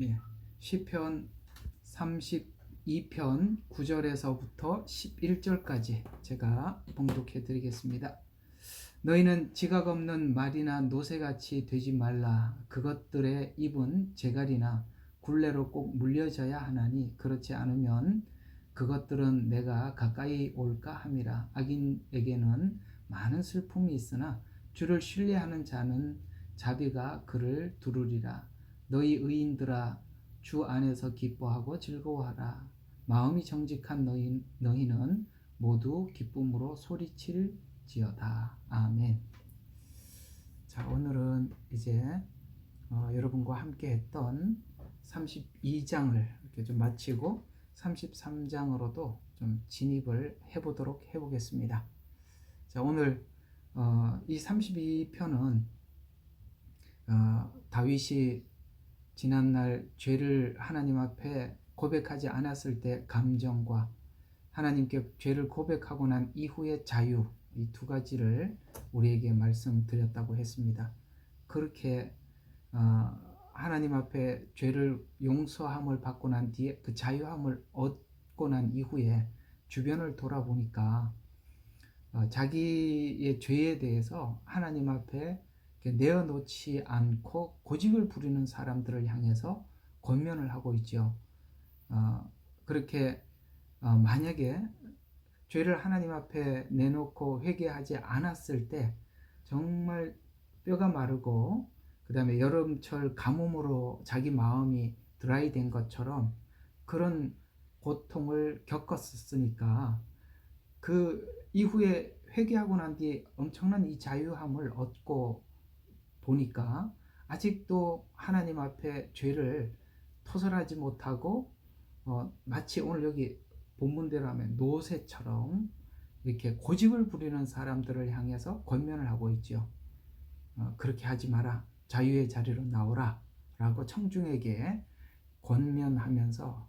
예, 시편 32편 9절에서부터 11절까지 제가 봉독해 드리겠습니다. 너희는 지각 없는 말이나 노새같이 되지 말라. 그것들의 입은 재갈이나 굴레로 꼭 물려져야 하나니 그렇지 않으면 그것들은 내가 가까이 올까 함이라. 악인에게는 많은 슬픔이 있으나 주를 신뢰하는 자는 자비가 그를 두르리라. 너희 의인들아, 주 안에서 기뻐하고 즐거워하라. 마음이 정직한 너희는 모두 기쁨으로 소리칠지어다. 아멘. 자, 오늘은 이제 여러분과 함께 했던 32장을 이렇게 좀 마치고 33장으로도 좀 진입을 해보겠습니다. 자, 오늘 이 32편은 다윗이 지난날 죄를 하나님 앞에 고백하지 않았을 때 감정과 하나님께 죄를 고백하고 난 이후의 자유, 이 두 가지를 우리에게 말씀드렸다고 했습니다. 그렇게 하나님 앞에 죄를 용서함을 받고 난 뒤에 그 자유함을 얻고 난 이후에 주변을 돌아보니까 자기의 죄에 대해서 하나님 앞에 내어놓지 않고 고집을 부리는 사람들을 향해서 권면을 하고 있죠. 그렇게 만약에 죄를 하나님 앞에 내놓고 회개하지 않았을 때 정말 뼈가 마르고 그 다음에 여름철 가뭄으로 자기 마음이 드라이 된 것처럼 그런 고통을 겪었으니까 그 이후에 회개하고 난 뒤에 엄청난 이 자유함을 얻고 보니까 아직도 하나님 앞에 죄를 토설하지 못하고 마치 오늘 여기 본문대로 하면 노새처럼 이렇게 고집을 부리는 사람들을 향해서 권면을 하고 있죠. 그렇게 하지 마라. 자유의 자리로 나오라. 라고 청중에게 권면하면서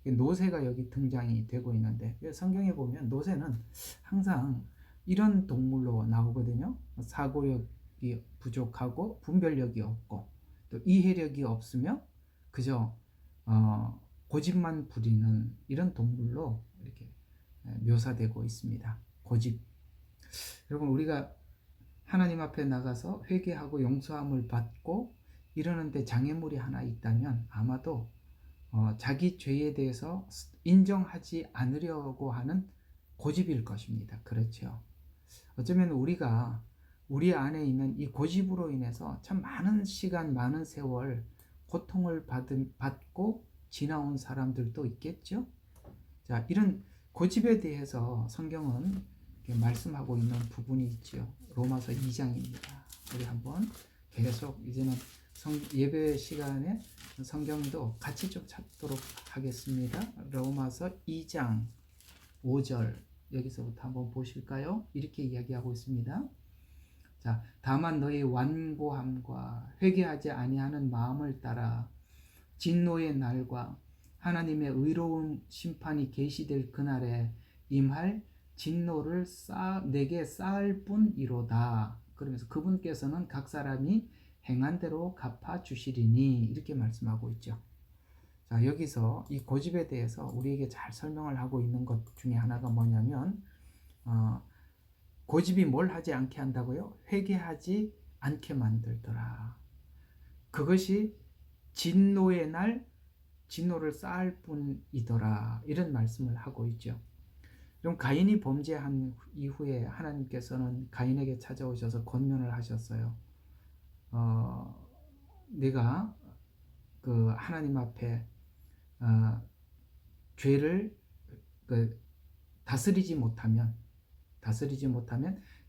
노새가 여기 등장이 되고 있는데 성경에 보면 노새는 항상 이런 동물로 나오거든요. 사고력이 부족하고 분별력이 없고 또 이해력이 없으며 그저 고집만 부리는 이런 동물로 이렇게 묘사되고 있습니다. 고집. 여러분, 우리가 하나님 앞에 나가서 회개하고 용서함을 받고 이러는데 장애물이 하나 있다면 아마도 자기 죄에 대해서 인정하지 않으려고 하는 고집일 것입니다. 그렇죠. 어쩌면 우리가 우리 안에 있는 이 고집으로 인해서 참 많은 시간, 많은 세월 고통을 받고 지나온 사람들도 있겠죠. 자, 이런 고집에 대해서 성경은 말씀하고 있는 부분이 있죠. 로마서 2장입니다. 우리 한번 계속 이제는 예배 시간에 성경도 같이 좀 찾도록 하겠습니다. 로마서 2장 5절 여기서부터 한번 보실까요? 이렇게 이야기하고 있습니다. 자, 다만 너희 완고함과 회개하지 아니하는 마음을 따라 진노의 날과 하나님의 의로운 심판이 계시될 그날에 임할 진노를 내게 쌓을 뿐이로다. 그러면서 그분께서는 각 사람이 행한 대로 갚아 주시리니 이렇게 말씀하고 있죠. 자, 여기서 이 고집에 대해서 우리에게 잘 설명을 하고 있는 것 중에 하나가 뭐냐면 고집이 뭘 하지 않게 한다고요? 회개하지 않게 만들더라. 그것이 진노의 날 진노를 쌓을 뿐이더라. 이런 말씀을 하고 있죠. 그럼 가인이 범죄한 이후에 하나님께서는 가인에게 찾아오셔서 권면을 하셨어요. 내가 그 하나님 앞에 죄를 다스리지 못하면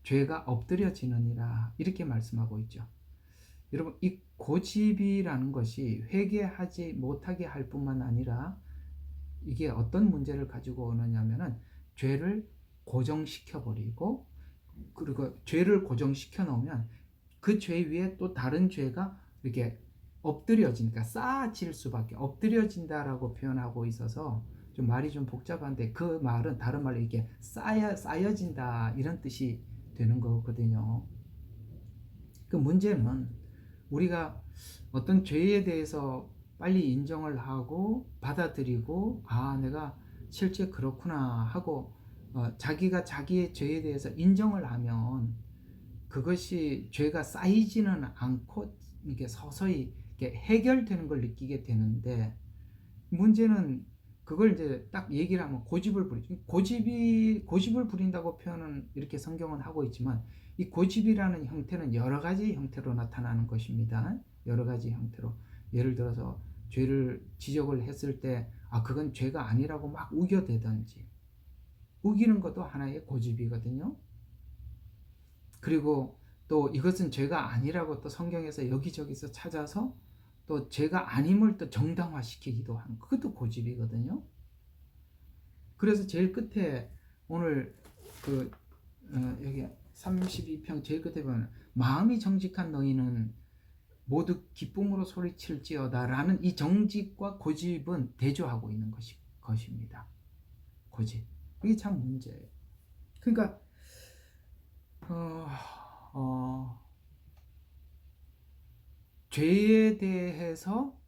죄가 엎드려지느니라 이렇게 말씀하고 있죠. 여러분, 이 고집이라는 것이 회개하지 못하게 할 뿐만 아니라 이게 어떤 문제를 가지고 오느냐면은 죄를 고정시켜 버리고 그리고 죄를 고정시켜 놓으면 그 죄 위에 또 다른 죄가 이렇게 엎드려지니까 쌓아질 수밖에 엎드려진다라고 표현하고 있어서 좀 말이 좀 복잡한데 그 말은 다른 말로 이렇게 쌓여진다 이런 뜻이 되는 거거든요. 그 문제는 우리가 어떤 죄에 대해서 빨리 인정을 하고 받아들이고 아 내가 실제 그렇구나 하고 자기가 자기의 죄에 대해서 인정을 하면 그것이 죄가 쌓이지는 않고 이게 서서히 이렇게 해결되는 걸 느끼게 되는데 문제는 그걸 이제 딱 얘기를 하면 고집을 부리죠. 고집을 부린다고 표현은 이렇게 성경은 하고 있지만 이 고집이라는 형태는 여러 가지 형태로 나타나는 것입니다. 여러 가지 형태로. 예를 들어서 죄를 지적을 했을 때 그건 죄가 아니라고 막 우겨대든지 우기는 것도 하나의 고집이거든요. 그리고 또 이것은 죄가 아니라고 또 성경에서 여기저기서 찾아서 또 죄가 아님을 또 정당화시키기도 하는 그것도 고집이거든요. 그래서 제일 끝에 오늘 여기 32평 제일 끝에 보면 마음이 정직한 너희는 모두 기쁨으로 소리칠지어다 라는 이 정직과 고집은 대조하고 있는 것입니다. 고집. 이게 참 문제예요. 그러니까 죄에 대해서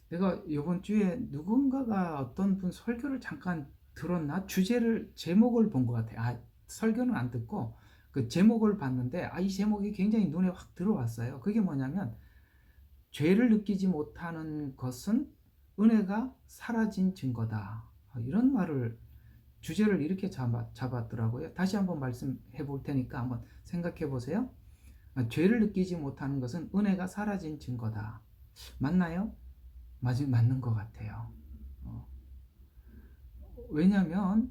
내가 이번 주에 누군가가 어떤 분 설교를 잠깐 들었나? 제목을 본 것 같아요. 설교는 안 듣고 그 제목을 봤는데 이 제목이 굉장히 눈에 확 들어왔어요. 그게 뭐냐면 죄를 느끼지 못하는 것은 은혜가 사라진 증거다. 이런 말을 주제를 이렇게 잡았더라고요. 다시 한번 말씀해 볼 테니까 한번 생각해 보세요. 죄를 느끼지 못하는 것은 은혜가 사라진 증거다. 맞나요? 맞는 것 같아요. 왜냐하면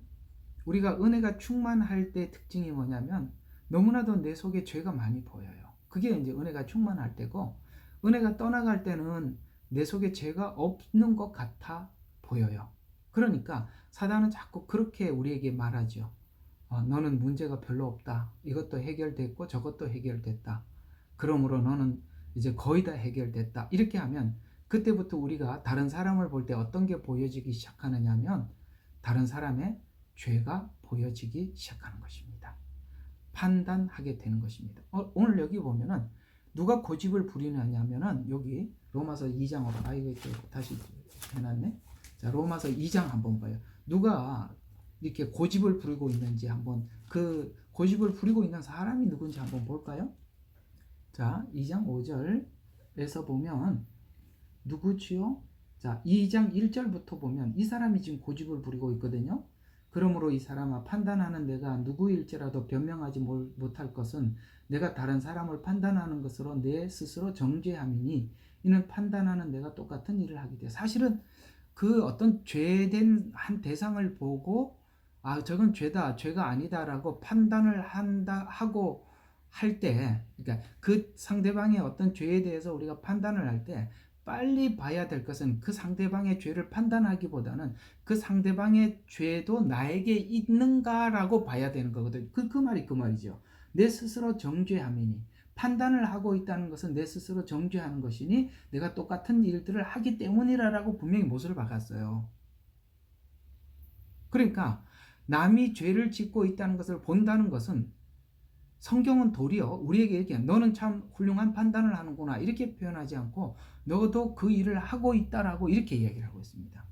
우리가 은혜가 충만할 때 특징이 뭐냐면 너무나도 내 속에 죄가 많이 보여요. 그게 이제 은혜가 충만할 때고 은혜가 떠나갈 때는 내 속에 죄가 없는 것 같아 보여요. 그러니까 사단은 자꾸 그렇게 우리에게 말하죠. 너는 문제가 별로 없다. 이것도 해결됐고 저것도 해결됐다. 그러므로 너는 이제 거의 다 해결됐다. 이렇게 하면 그때부터 우리가 다른 사람을 볼 때 어떤 게 보여지기 시작하느냐 하면 다른 사람의 죄가 보여지기 시작하는 것입니다. 판단하게 되는 것입니다. 오늘 여기 보면은 누가 고집을 부리느냐 하면은 여기 로마서 2장으로 이거 다시 해놨네. 자, 로마서 2장 한번 봐요. 누가 이렇게 고집을 부리고 있는지 한번 그 고집을 부리고 있는 사람이 누군지 한번 볼까요? 자, 2장 5절에서 보면 누구지요? 자, 2장 1절부터 보면 이 사람이 지금 고집을 부리고 있거든요. 그러므로 이 사람아 판단하는 내가 누구일지라도 변명하지 못할 것은 내가 다른 사람을 판단하는 것으로 내 스스로 정죄함이니 이는 판단하는 내가 똑같은 일을 하게 돼. 사실은 그 어떤 죄된 한 대상을 보고 저건 죄가 아니다라고 판단을 하고 할 때, 그러니까 그 상대방의 어떤 죄에 대해서 우리가 판단을 할 때 빨리 봐야 될 것은 그 상대방의 죄를 판단하기보다는 그 상대방의 죄도 나에게 있는가라고 봐야 되는 거거든요. 그 말이 그 말이죠. 내 스스로 정죄함이니 판단을 하고 있다는 것은 내 스스로 정죄하는 것이니 내가 똑같은 일들을 하기 때문이라고 분명히 못을 박았어요. 그러니까 남이 죄를 짓고 있다는 것을 본다는 것은 성경은 도리어 우리에게 이렇게 너는 참 훌륭한 판단을 하는구나 이렇게 표현하지 않고 너도 그 일을 하고 있다라고 이렇게 이야기를 하고 있습니다.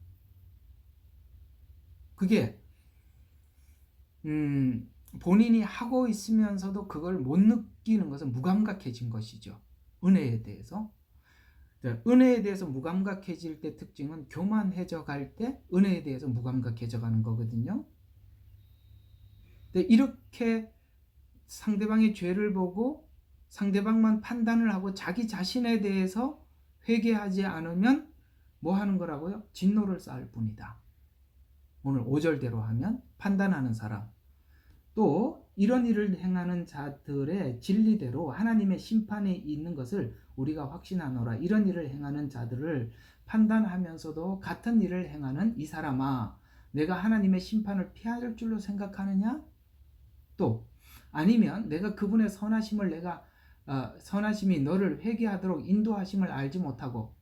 그게 본인이 하고 있으면서도 그걸 못 느끼는 것은 무감각해진 것이죠. 은혜에 대해서. 은혜에 대해서 무감각해질 때 특징은 교만해져 갈 때 은혜에 대해서 무감각해져 가는 거거든요. 이렇게 상대방의 죄를 보고 상대방만 판단을 하고 자기 자신에 대해서 회개하지 않으면 뭐 하는 거라고요? 진노를 쌓을 뿐이다. 오늘 5절대로 하면 판단하는 사람. 또 이런 일을 행하는 자들의 진리대로 하나님의 심판이 있는 것을 우리가 확신하노라. 이런 일을 행하는 자들을 판단하면서도 같은 일을 행하는 이 사람아, 내가 하나님의 심판을 피할 줄로 생각하느냐? 또 아니면 내가 그분의 선하심이 너를 회개하도록 인도하심을 알지 못하고,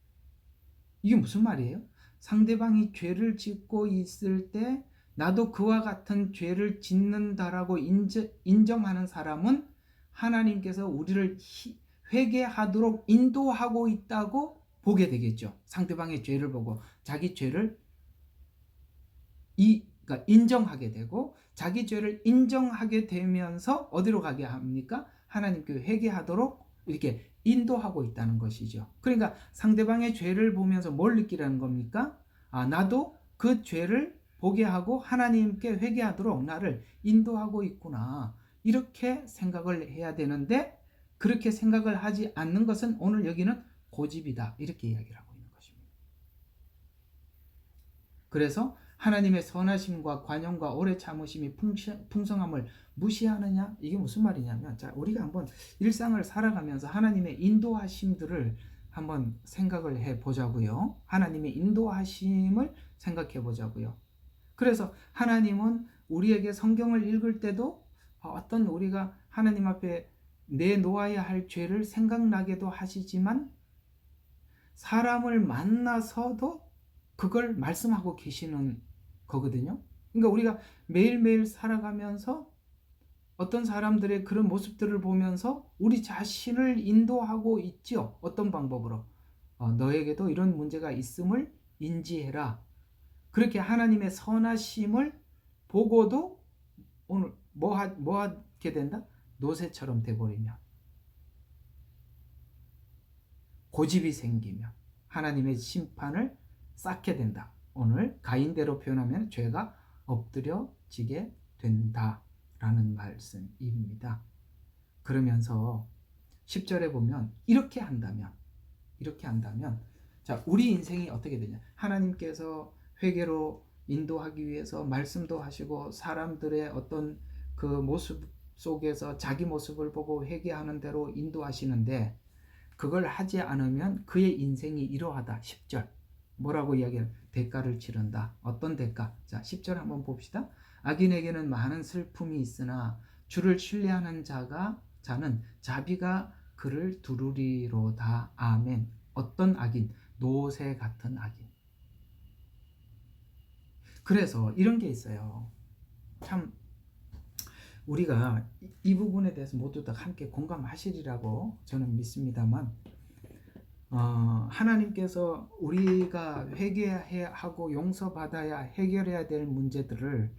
이게 무슨 말이에요? 상대방이 죄를 짓고 있을 때 나도 그와 같은 죄를 짓는다라고 인정하는 사람은 하나님께서 우리를 회개하도록 인도하고 있다고 보게 되겠죠. 상대방의 죄를 보고 자기 죄를 그러니까 인정하게 되고, 자기 죄를 인정하게 되면서 어디로 가게 합니까? 하나님께 회개하도록 이렇게 인도하고 있다는 것이죠. 그러니까 상대방의 죄를 보면서 뭘 느끼라는 겁니까? 나도 그 죄를 보게 하고 하나님께 회개하도록 나를 인도하고 있구나, 이렇게 생각을 해야 되는데, 그렇게 생각을 하지 않는 것은 오늘 여기는 고집이다, 이렇게 이야기를 하고 있는 것입니다. 그래서 하나님의 선하심과 관용과 오래 참으심이 풍성함을 무시하느냐? 이게 무슨 말이냐면, 자, 우리가 한번 일상을 살아가면서 하나님의 인도하심들을 한번 생각을 해 보자고요. 하나님의 인도하심을 생각해 보자고요. 그래서 하나님은 우리에게 성경을 읽을 때도 어떤 우리가 하나님 앞에 내놓아야 할 죄를 생각나게도 하시지만, 사람을 만나서도 그걸 말씀하고 계시는 거거든요. 그러니까 우리가 매일매일 살아가면서 어떤 사람들의 그런 모습들을 보면서 우리 자신을 인도하고 있지요. 어떤 방법으로? 너에게도 이런 문제가 있음을 인지해라. 그렇게 하나님의 선하심을 보고도 오늘 뭐 하게 된다? 노새처럼 돼버리면, 고집이 생기면 하나님의 심판을 쌓게 된다. 오늘 가인대로 표현하면 죄가 엎드려지게 된다라는 말씀입니다. 그러면서 10절에 보면 이렇게 한다면 자, 우리 인생이 어떻게 되냐? 하나님께서 회개로 인도하기 위해서 말씀도 하시고 사람들의 어떤 그 모습 속에서 자기 모습을 보고 회개하는 대로 인도하시는데, 그걸 하지 않으면 그의 인생이 이러하다. 10절 뭐라고 이야기해요? 대가를 치른다. 어떤 대가? 자, 10절 한번 봅시다. 악인에게는 많은 슬픔이 있으나 주를 신뢰하는 자는 자비가 그를 두루리로다. 아멘. 어떤 악인? 노새 같은 악인. 그래서 이런 게 있어요. 참 우리가 이 부분에 대해서 모두 다 함께 공감하시리라고 저는 믿습니다만, 하나님께서 우리가 회개해야 하고 용서받아야 해결해야 될 문제들을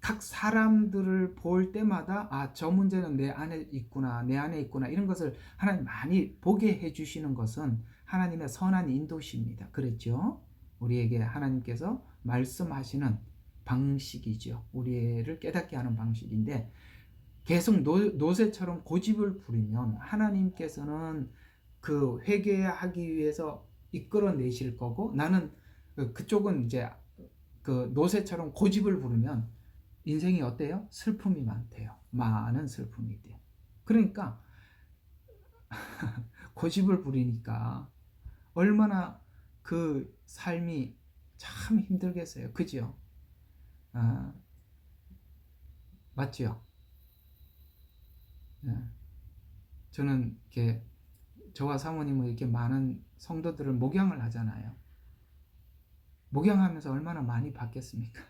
각 사람들을 볼 때마다 저 문제는 내 안에 있구나, 내 안에 있구나, 이런 것을 하나님 많이 보게 해주시는 것은 하나님의 선한 인도십니다. 그랬죠? 우리에게 하나님께서 말씀하시는 방식이죠. 우리를 깨닫게 하는 방식인데, 계속 노새처럼 고집을 부리면 하나님께서는 그 회개하기 위해서 이끌어내실 거고, 나는 그쪽은 이제 그 노새처럼 고집을 부르면 인생이 어때요? 슬픔이 많대요. 많은 슬픔이 돼요. 그러니까 고집을 부리니까 얼마나 그 삶이 참 힘들겠어요. 그죠? 맞죠? 저는 이렇게 저와 사모님은 이렇게 많은 성도들을 목양을 하잖아요. 목양하면서 얼마나 많이 받겠습니까?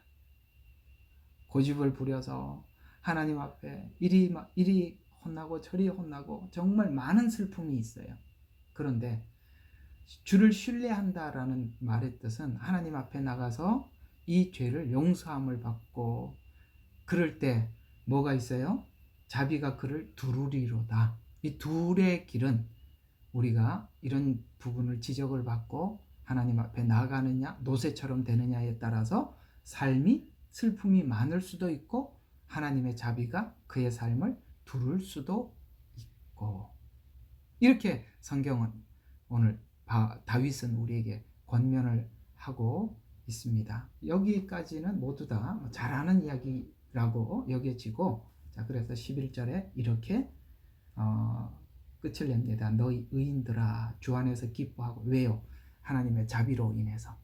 고집을 부려서 하나님 앞에 이리 혼나고 저리 혼나고 정말 많은 슬픔이 있어요. 그런데 주를 신뢰한다라는 말의 뜻은 하나님 앞에 나가서 이 죄를 용서함을 받고, 그럴 때 뭐가 있어요? 자비가 그를 두루리로다. 이 둘의 길은 우리가 이런 부분을 지적을 받고 하나님 앞에 나아가느냐 노새처럼 되느냐에 따라서 삶이 슬픔이 많을 수도 있고 하나님의 자비가 그의 삶을 두를 수도 있고, 이렇게 성경은 오늘 다윗은 우리에게 권면을 하고 있습니다. 여기까지는 모두 다 잘 아는 이야기라고 여겨지고, 자, 그래서 11절에 이렇게 끝을 냅니다. 너희 의인들아 주 안에서 기뻐하고. 왜요? 하나님의 자비로 인해서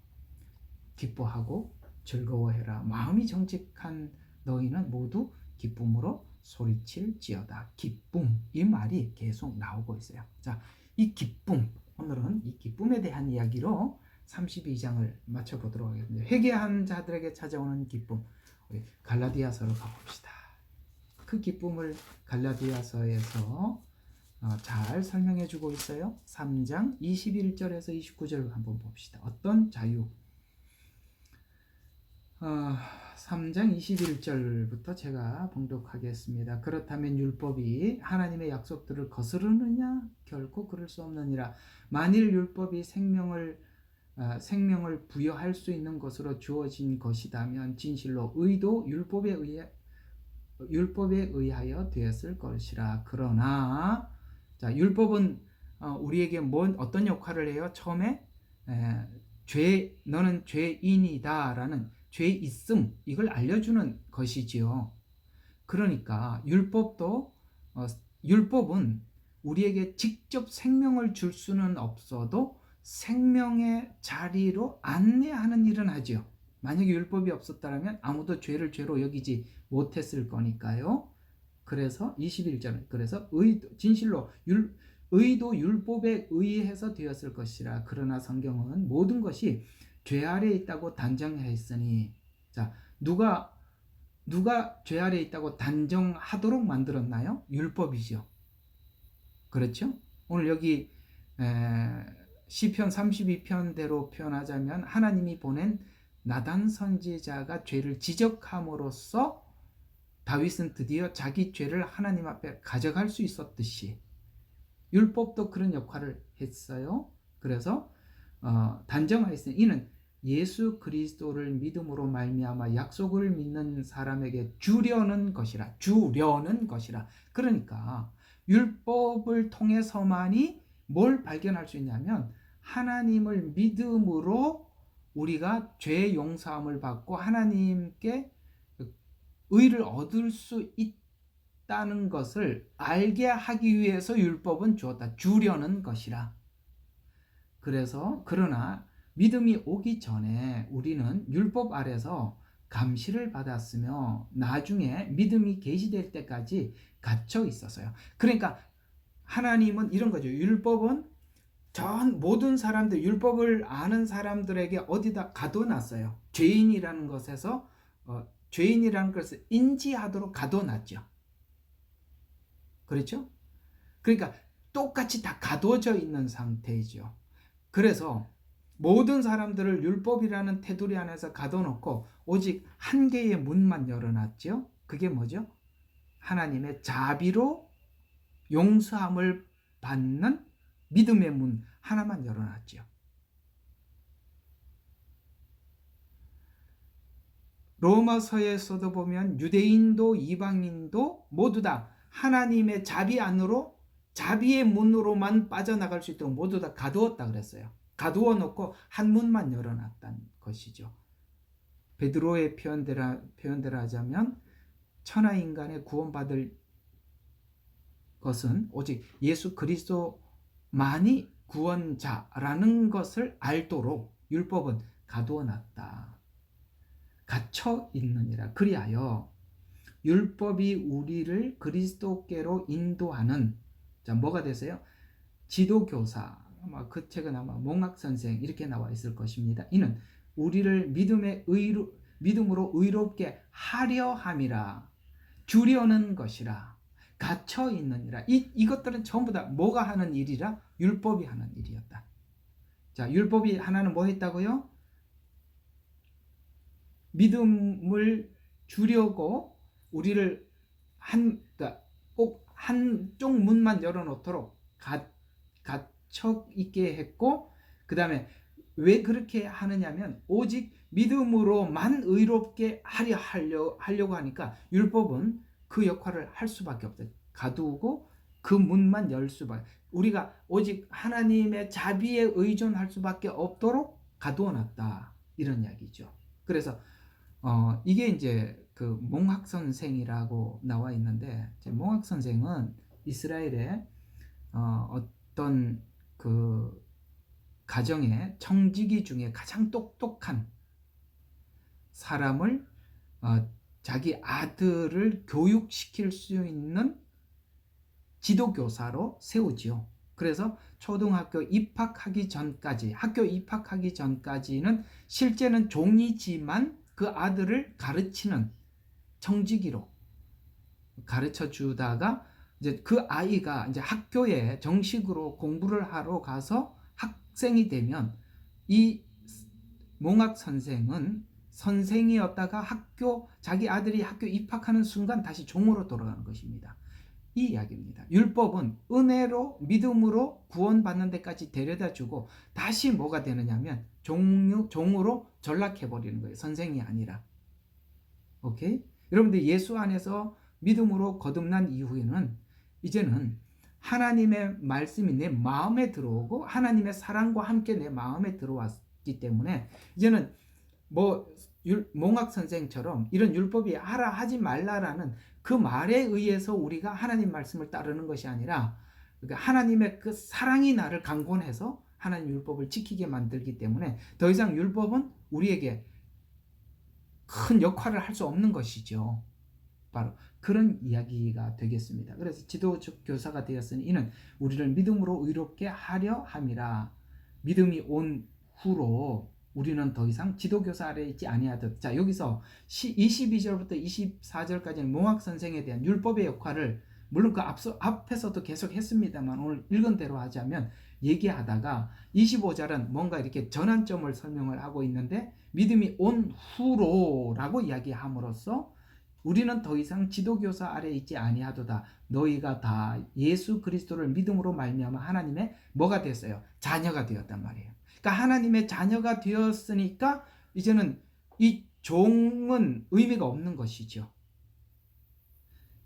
기뻐하고 즐거워해라. 마음이 정직한 너희는 모두 기쁨으로 소리칠지어다. 기쁨, 이 말이 계속 나오고 있어요. 자, 이 기쁨, 오늘은 이 기쁨에 대한 이야기로 32장을 마쳐보도록 하겠습니다. 회개한 자들에게 찾아오는 기쁨, 우리 갈라디아서로 가봅시다. 그 기쁨을 갈라디아서에서 잘 설명해 주고 있어요. 3장 21절에서 29절 한번 봅시다. 어떤 자유? 3장 21절부터 제가 봉독하겠습니다. 그렇다면 율법이 하나님의 약속들을 거스르느냐? 결코 그럴 수 없느니라. 만일 율법이 생명을 부여할 수 있는 것으로 주어진 것이다면 진실로 의도 율법에 의하여 되었을 것이라. 그러나 율법은 우리에게 어떤 역할을 해요? 처음에 너는 죄인이다라는 죄 있음, 이걸 알려주는 것이지요. 그러니까 율법은 우리에게 직접 생명을 줄 수는 없어도 생명의 자리로 안내하는 일은 하지요. 만약에 율법이 없었다면 아무도 죄를 죄로 여기지 못했을 거니까요. 그래서 21절, 그래서 진실로 의도 율법에 의해서 되었을 것이라. 그러나 성경은 모든 것이 죄 아래에 있다고 단정하였으니, 자, 누가 죄 아래에 있다고 단정하도록 만들었나요? 율법이죠. 그렇죠? 오늘 여기 시편 32편대로 표현하자면 하나님이 보낸 나단 선지자가 죄를 지적함으로써 다윗은 드디어 자기 죄를 하나님 앞에 가져갈 수 있었듯이 율법도 그런 역할을 했어요. 그래서 단정하였으니 이는 예수 그리스도를 믿음으로 말미암아 약속을 믿는 사람에게 주려는 것이라. 그러니까 율법을 통해서만이 뭘 발견할 수 있냐면 하나님을 믿음으로 우리가 죄 용서함을 받고 하나님께 의를 얻을 수 있다는 것을 알게 하기 위해서 율법은 주었다. 주려는 것이라. 그러나 믿음이 오기 전에 우리는 율법 아래서 감시를 받았으며 나중에 믿음이 계시될 때까지 갇혀 있었어요. 그러니까 하나님은 이런 거죠. 율법은 모든 사람들, 율법을 아는 사람들에게 어디다 가둬놨어요. 죄인이라는 것을 인지하도록 가둬놨죠. 그렇죠? 그러니까 똑같이 다 가둬져 있는 상태이죠. 그래서 모든 사람들을 율법이라는 테두리 안에서 가둬놓고 오직 한 개의 문만 열어놨죠. 그게 뭐죠? 하나님의 자비로 용서함을 받는 믿음의 문 하나만 열어놨죠. 로마서에서도 보면 유대인도 이방인도 모두 다 하나님의 자비 안으로 자비의 문으로만 빠져나갈 수 있도록 모두 다 가두었다 그랬어요. 가두어 놓고 한 문만 열어놨다는 것이죠. 베드로의 표현대로 하자면 천하 인간의 구원받을 것은 오직 예수 그리스도만이 구원자라는 것을 알도록 율법은 가두어 놨다. 갇혀 있느니라. 그리하여 율법이 우리를 그리스도께로 인도하는 뭐가 되세요? 지도교사, 그 책은 아마 몽학선생 이렇게 나와 있을 것입니다. 이는 우리를 믿음으로 의롭게 하려 함이라. 주려는 것이라. 갇혀 있느니라. 이것들은 전부 다 뭐가 하는 일이라? 율법이 하는 일이었다. 자, 율법이 하나는 뭐 했다고요? 믿음을 주려고 우리를 꼭 한쪽 문만 열어놓도록 갇혀 있게 했고, 그 다음에 왜 그렇게 하느냐면 오직 믿음으로만 의롭게 하려고 하니까 율법은 그 역할을 할 수밖에 없어요. 가두고 그 문만 열 수밖에. 우리가 오직 하나님의 자비에 의존할 수밖에 없도록 가두어놨다. 이런 이야기죠. 그래서 이게 이제 그 몽학 선생이라고 나와 있는데, 몽학 선생은 이스라엘의 어떤 그 가정의 청지기 중에 가장 똑똑한 사람을 자기 아들을 교육시킬 수 있는 지도교사로 세우지요. 그래서 초등학교 학교 입학하기 전까지는 실제는 종이지만 그 아들을 가르치는 청지기로 가르쳐 주다가 이제 그 아이가 이제 학교에 정식으로 공부를 하러 가서 학생이 되면 이 몽학 선생은 선생이었다가 자기 아들이 학교 입학하는 순간 다시 종으로 돌아가는 것입니다. 이 이야기입니다. 율법은 은혜로 믿음으로 구원받는 데까지 데려다 주고 다시 뭐가 되느냐면 종으로 전락해 버리는 거예요. 선생이 아니라. 오케이? 여러분들 예수 안에서 믿음으로 거듭난 이후에는 이제는 하나님의 말씀이 내 마음에 들어오고 하나님의 사랑과 함께 내 마음에 들어왔기 때문에 이제는 몽학 선생처럼 이런 율법이 하라 하지 말라라는 그 말에 의해서 우리가 하나님 말씀을 따르는 것이 아니라 그러니까 하나님의 그 사랑이 나를 강권해서 하나님 율법을 지키게 만들기 때문에 더 이상 율법은 우리에게 큰 역할을 할 수 없는 것이죠. 바로 그런 이야기가 되겠습니다. 그래서 지도적 교사가 되었으니 이는 우리를 믿음으로 의롭게 하려 함이라. 믿음이 온 후로 우리는 더 이상 지도교사 아래에 있지 아니하듯. 자, 여기서 22절부터 24절까지는 몽학 선생에 대한 율법의 역할을 물론 그 앞에서도 계속 했습니다만 오늘 읽은 대로 하자면 얘기하다가 25절은 뭔가 이렇게 전환점을 설명을 하고 있는데 믿음이 온 후로라고 이야기함으로써 우리는 더 이상 지도교사 아래에 있지 아니하도다. 너희가 다 예수 그리스도를 믿음으로 말미암아 하나님의 뭐가 됐어요? 자녀가 되었단 말이에요. 그러니까 하나님의 자녀가 되었으니까 이제는 이 종은 의미가 없는 것이죠.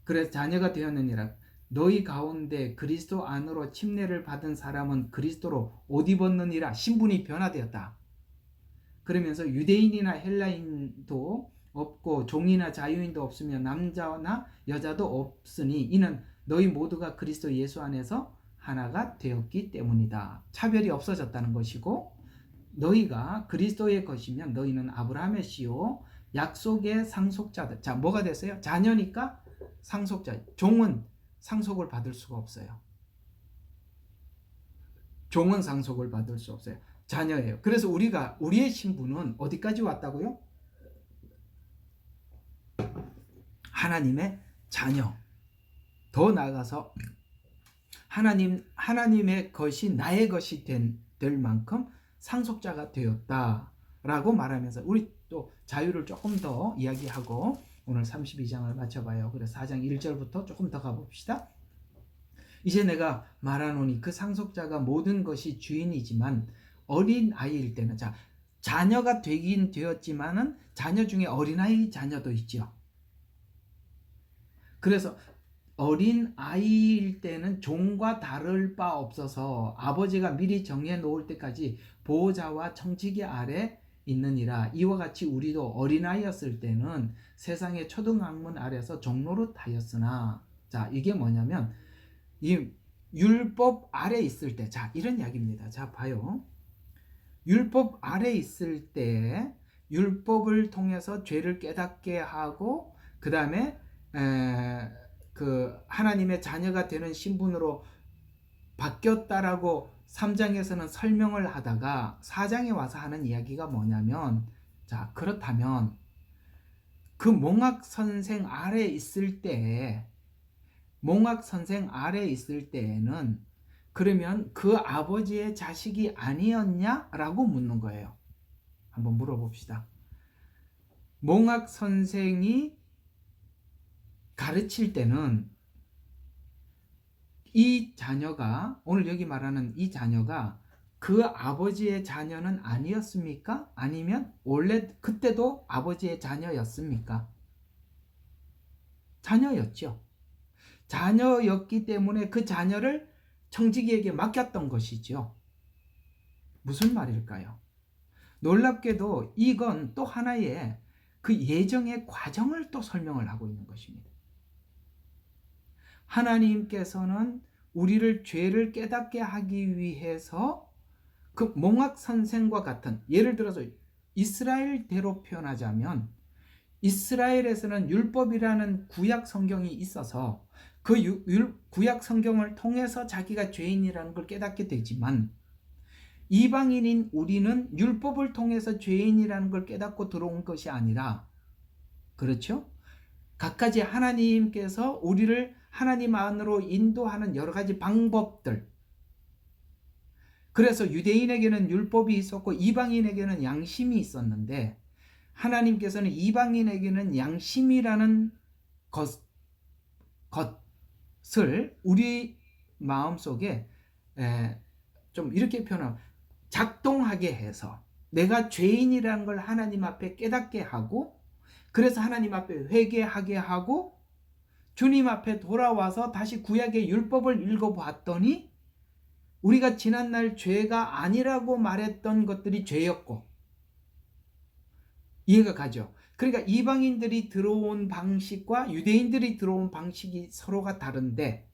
그래서 자녀가 되었느니라. 너희 가운데 그리스도 안으로 침례를 받은 사람은 그리스도로 옷 입었느니라. 신분이 변화되었다. 그러면서 유대인이나 헬라인도 없고 종이나 자유인도 없으며 남자나 여자도 없으니 이는 너희 모두가 그리스도 예수 안에서 하나가 되었기 때문이다. 차별이 없어졌다는 것이고 너희가 그리스도의 것이면 너희는 아브라함의 씨요 약속의 상속자들. 자, 뭐가 됐어요? 자녀니까 상속자. 종은 상속을 받을 수가 없어요. 종은 상속을 받을 수 없어요. 자녀예요. 그래서 우리의 신분은 어디까지 왔다고요? 하나님의 자녀. 더 나아가서 하나님의 것이 나의 것이 될 만큼 상속자가 되었다라고 말하면서 우리 또 자유를 조금 더 이야기하고 오늘 32장을 마쳐봐요. 그래서 4장 1절부터 조금 더 가봅시다. 이제 내가 말하노니 그 상속자가 모든 것이 주인이지만 어린 아이일 때는 자녀가 되긴 되었지만은 자녀 중에 어린아이 자녀도 있죠. 그래서 어린 아이일 때는 종과 다를 바 없어서 아버지가 미리 정해 놓을 때까지 보호자와 청지기 아래 있느니라. 이와 같이 우리도 어린아이였을 때는 세상의 초등학문 아래서 종노릇하였으나. 자, 이게 뭐냐면 이 율법 아래 있을 때, 자, 이런 이야기입니다. 자, 봐요. 율법 아래 있을 때 율법을 통해서 죄를 깨닫게 하고 그 다음에 그 하나님의 자녀가 되는 신분으로 바뀌었다라고 3장에서는 설명을 하다가 4장에 와서 하는 이야기가 뭐냐면, 자, 그렇다면 그 몽학 선생 아래 있을 때에는 그러면 그 아버지의 자식이 아니었냐라고 묻는 거예요. 한번 물어봅시다. 몽학 선생이 가르칠 때는 이 자녀가, 오늘 여기 말하는 이 자녀가 그 아버지의 자녀는 아니었습니까? 아니면 원래 그때도 아버지의 자녀였습니까? 자녀였죠. 자녀였기 때문에 그 자녀를 청지기에게 맡겼던 것이죠. 무슨 말일까요? 놀랍게도 이건 또 하나의 그 예정의 과정을 또 설명을 하고 있는 것입니다. 하나님께서는 우리를 죄를 깨닫게 하기 위해서 그 몽학 선생과 같은, 예를 들어서 이스라엘대로 표현하자면 이스라엘에서는 율법이라는 구약 성경이 있어서 그 구약 성경을 통해서 자기가 죄인이라는 걸 깨닫게 되지만 이방인인 우리는 율법을 통해서 죄인이라는 걸 깨닫고 들어온 것이 아니라, 그렇죠? 갖가지 하나님께서 우리를 하나님 안으로 인도하는 여러 가지 방법들. 그래서 유대인에게는 율법이 있었고 이방인에게는 양심이 있었는데 하나님께서는 이방인에게는 양심이라는 것을 우리 마음속에 좀 이렇게 표현하면 작동하게 해서 내가 죄인이라는 걸 하나님 앞에 깨닫게 하고, 그래서 하나님 앞에 회개하게 하고 주님 앞에 돌아와서 다시 구약의 율법을 읽어봤더니 우리가 지난날 죄가 아니라고 말했던 것들이 죄였고, 이해가 가죠? 그러니까 이방인들이 들어온 방식과 유대인들이 들어온 방식이 서로가 다른데,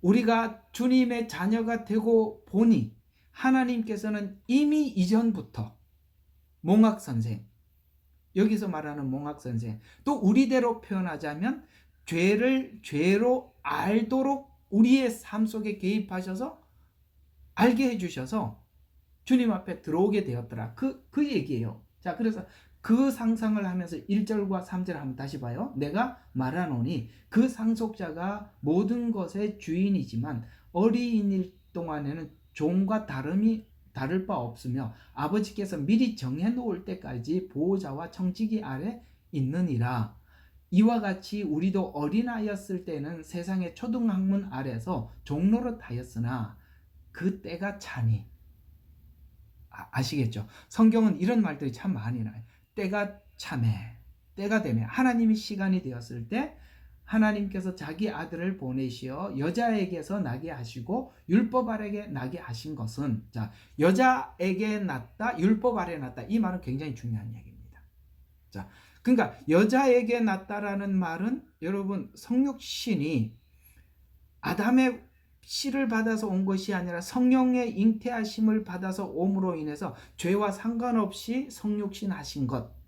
우리가 주님의 자녀가 되고 보니 하나님께서는 이미 이전부터 몽학선생, 여기서 말하는 몽학선생, 또 우리대로 표현하자면 죄를 죄로 알도록 우리의 삶 속에 개입하셔서 알게 해주셔서 주님 앞에 들어오게 되었더라. 그 얘기예요. 자, 그래서 그 상상을 하면서 1절과 3절 한번 다시 봐요. 내가 말하노니 그 상속자가 모든 것의 주인이지만 어린일 동안에는 종과 다를 바 없으며 아버지께서 미리 정해놓을 때까지 보호자와 청지기 아래 있느니라. 이와 같이 우리도 어린아이였을 때는 세상의 초등학문 아래서 종노릇하였으나 그 때가 차니. 아시겠죠? 성경은 이런 말들이 참 많이 나요. 때가 참에, 때가 되면, 하나님이 시간이 되었을 때 하나님께서 자기 아들을 보내시어 여자에게서 나게 하시고 율법 아래에 나게 하신 것은, 자, 여자에게 낳다, 율법 아래 낳다, 이 말은 굉장히 중요한 얘기입니다. 자, 그러니까 여자에게 낳다라는 말은 여러분 성육신이 아담의 씨를 받아서 온 것이 아니라 성령의 잉태하심을 받아서 옴으로 인해서 죄와 상관없이 성육신 하신 것,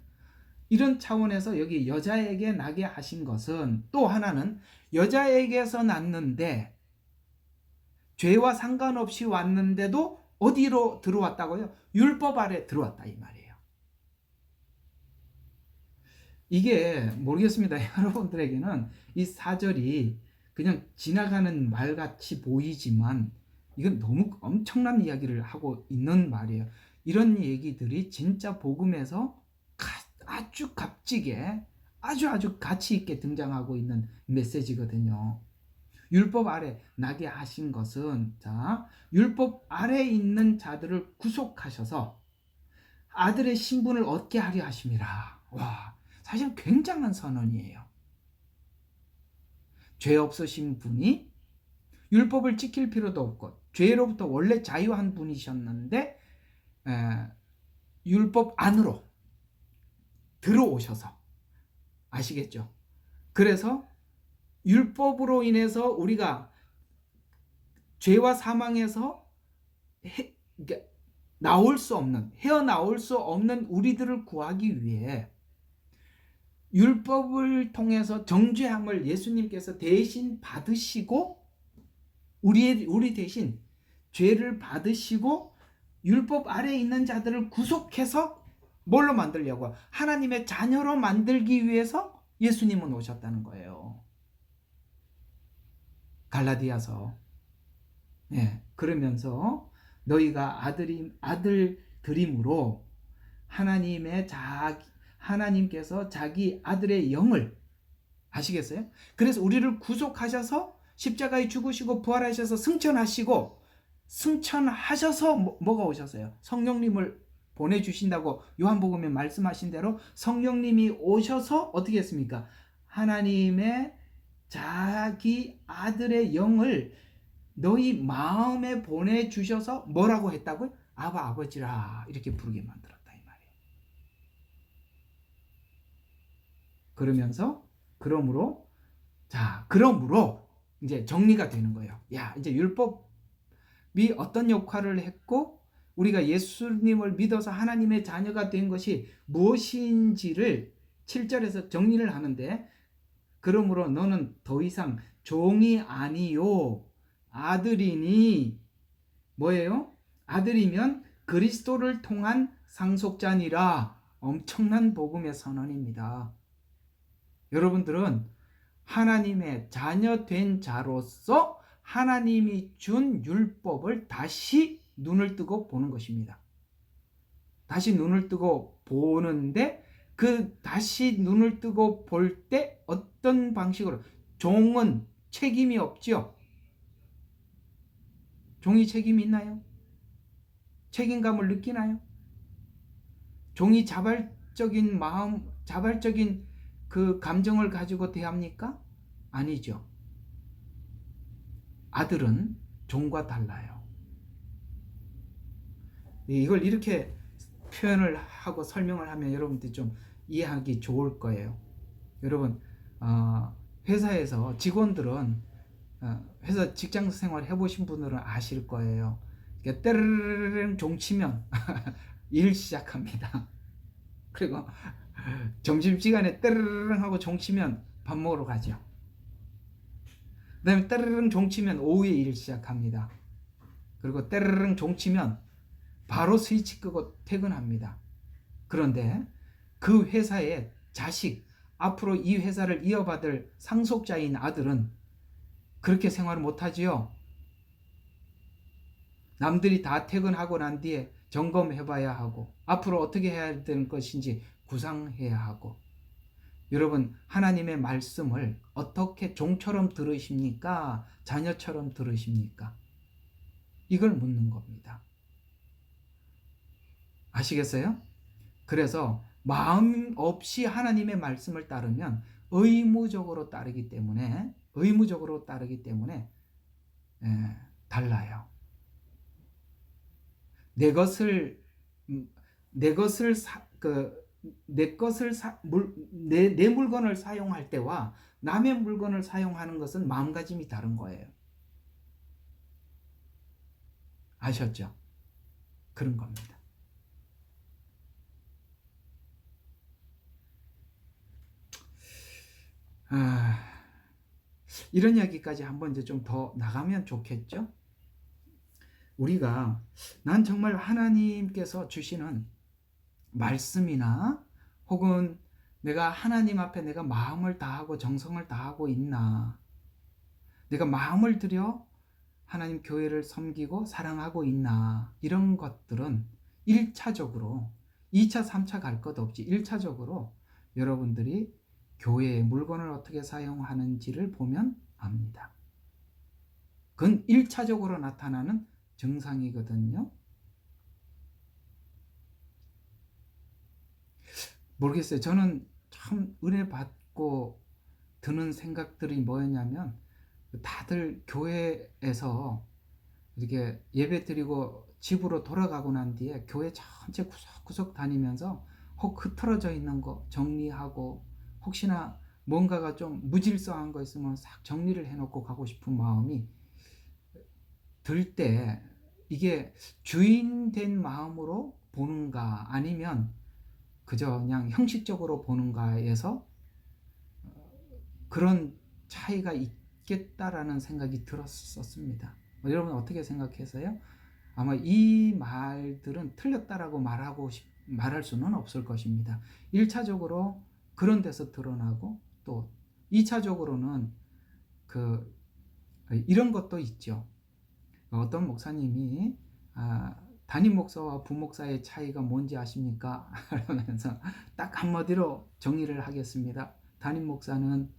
이런 차원에서 여기 여자에게 나게 하신 것은, 또 하나는 여자에게서 났는데 죄와 상관없이 왔는데도 어디로 들어왔다고요? 율법 아래 들어왔다, 이 말이에요. 이게 모르겠습니다. 여러분들에게는 이 4절이 그냥 지나가는 말같이 보이지만 이건 너무 엄청난 이야기를 하고 있는 말이에요. 이런 얘기들이 진짜 복음에서 아주 값지게, 아주 가치 있게 등장하고 있는 메시지거든요. 율법 아래 나게 하신 것은, 자, 율법 아래 있는 자들을 구속하셔서 아들의 신분을 얻게 하려 하심이라. 와, 사실 굉장한 선언이에요. 죄 없으신 분이 율법을 지킬 필요도 없고 죄로부터 원래 자유한 분이셨는데 율법 안으로 들어오셔서, 아시겠죠? 그래서 율법으로 인해서 우리가 죄와 사망에서 헤어나올 수 없는 우리들을 구하기 위해 율법을 통해서 정죄함을 예수님께서 대신 받으시고, 우리 대신 죄를 받으시고 율법 아래에 있는 자들을 구속해서 뭘로 만들려고? 하나님의 자녀로 만들기 위해서 예수님은 오셨다는 거예요. 갈라디아서. 그러면서 너희가 아들들임으로 하나님께서 자기 아들의 영을, 아시겠어요? 그래서 우리를 구속하셔서 십자가에 죽으시고 부활하셔서 승천하셔서 뭐가 오셨어요? 성령님을 보내주신다고 요한복음에 말씀하신 대로 성령님이 오셔서 어떻게 했습니까? 하나님의 자기 아들의 영을 너희 마음에 보내주셔서 뭐라고 했다고요? 아바, 아버지라 이렇게 부르게 만들었다, 이 말이에요. 그러므로 이제 정리가 되는 거예요. 야, 이제 율법이 어떤 역할을 했고 우리가 예수님을 믿어서 하나님의 자녀가 된 것이 무엇인지를 7절에서 정리를 하는데, 그러므로 너는 더 이상 종이 아니요 아들이니, 뭐예요? 아들이면 그리스도를 통한 상속자니라. 엄청난 복음의 선언입니다. 여러분들은 하나님의 자녀 된 자로서 하나님이 준 율법을 다시 눈을 뜨고 보는 것입니다. 다시 눈을 뜨고 보는데 그 다시 눈을 뜨고 볼 때 어떤 방식으로, 종은 책임이 없죠. 종이 책임이 있나요? 책임감을 느끼나요? 종이 자발적인 마음, 자발적인 그 감정을 가지고 대합니까? 아니죠. 아들은 종과 달라요. 이걸 이렇게 표현을 하고 설명을 하면 여러분들이 좀 이해하기 좋을 거예요. 여러분, 회사에서 직원들은, 회사 직장 생활 해보신 분들은 아실 거예요. 때르르르 종치면 일 시작합니다. 그리고 점심시간에 때르르 하고 종치면 밥 먹으러 가죠. 그 다음에 때르르 종치면 오후에 일 시작합니다. 그리고 때르르 종치면 바로 스위치 끄고 퇴근합니다. 그런데 그 회사의 자식, 앞으로 이 회사를 이어받을 상속자인 아들은 그렇게 생활을 못하지요. 남들이 다 퇴근하고 난 뒤에 점검해 봐야 하고, 앞으로 어떻게 해야 되는 것인지 구상해야 하고. 여러분, 하나님의 말씀을 어떻게 종처럼 들으십니까? 자녀처럼 들으십니까? 이걸 묻는 겁니다. 아시겠어요? 그래서 마음 없이 하나님의 말씀을 따르면 의무적으로 따르기 때문에 달라요. 내 것을 내 물건을 사용할 때와 남의 물건을 사용하는 것은 마음가짐이 다른 거예요. 아셨죠? 그런 겁니다. 이런 이야기까지 한번 이제 좀 더 나가면 좋겠죠? 우리가, 난 정말 하나님께서 주시는 말씀이나 혹은 내가 하나님 앞에 내가 마음을 다하고 정성을 다하고 있나, 내가 마음을 들여 하나님 교회를 섬기고 사랑하고 있나, 이런 것들은 1차적으로, 2차 3차 갈 것 없이 1차적으로 여러분들이 교회의 물건을 어떻게 사용하는지를 보면 압니다. 그건 1차적으로 나타나는 증상이거든요. 모르겠어요. 저는 참 은혜 받고 드는 생각들이 뭐였냐면, 다들 교회에서 이렇게 예배 드리고 집으로 돌아가고 난 뒤에 교회 전체 구석구석 다니면서 혹 흐트러져 있는 거 정리하고, 혹시나 뭔가가 좀 무질서한 거 있으면 싹 정리를 해놓고 가고 싶은 마음이 들 때, 이게 주인된 마음으로 보는가 아니면 그저 그냥 형식적으로 보는가에서 그런 차이가 있겠다라는 생각이 들었었습니다. 여러분 어떻게 생각해서요? 아마 이 말들은 틀렸다라고 말할 수는 없을 것입니다. 1차적으로 그런 데서 드러나고, 또 2차적으로는 이런 것도 있죠. 어떤 목사님이 담임 목사와 부목사의 차이가 뭔지 아십니까? 그러면서 딱 한마디로 정리를 하겠습니다. 담임 목사는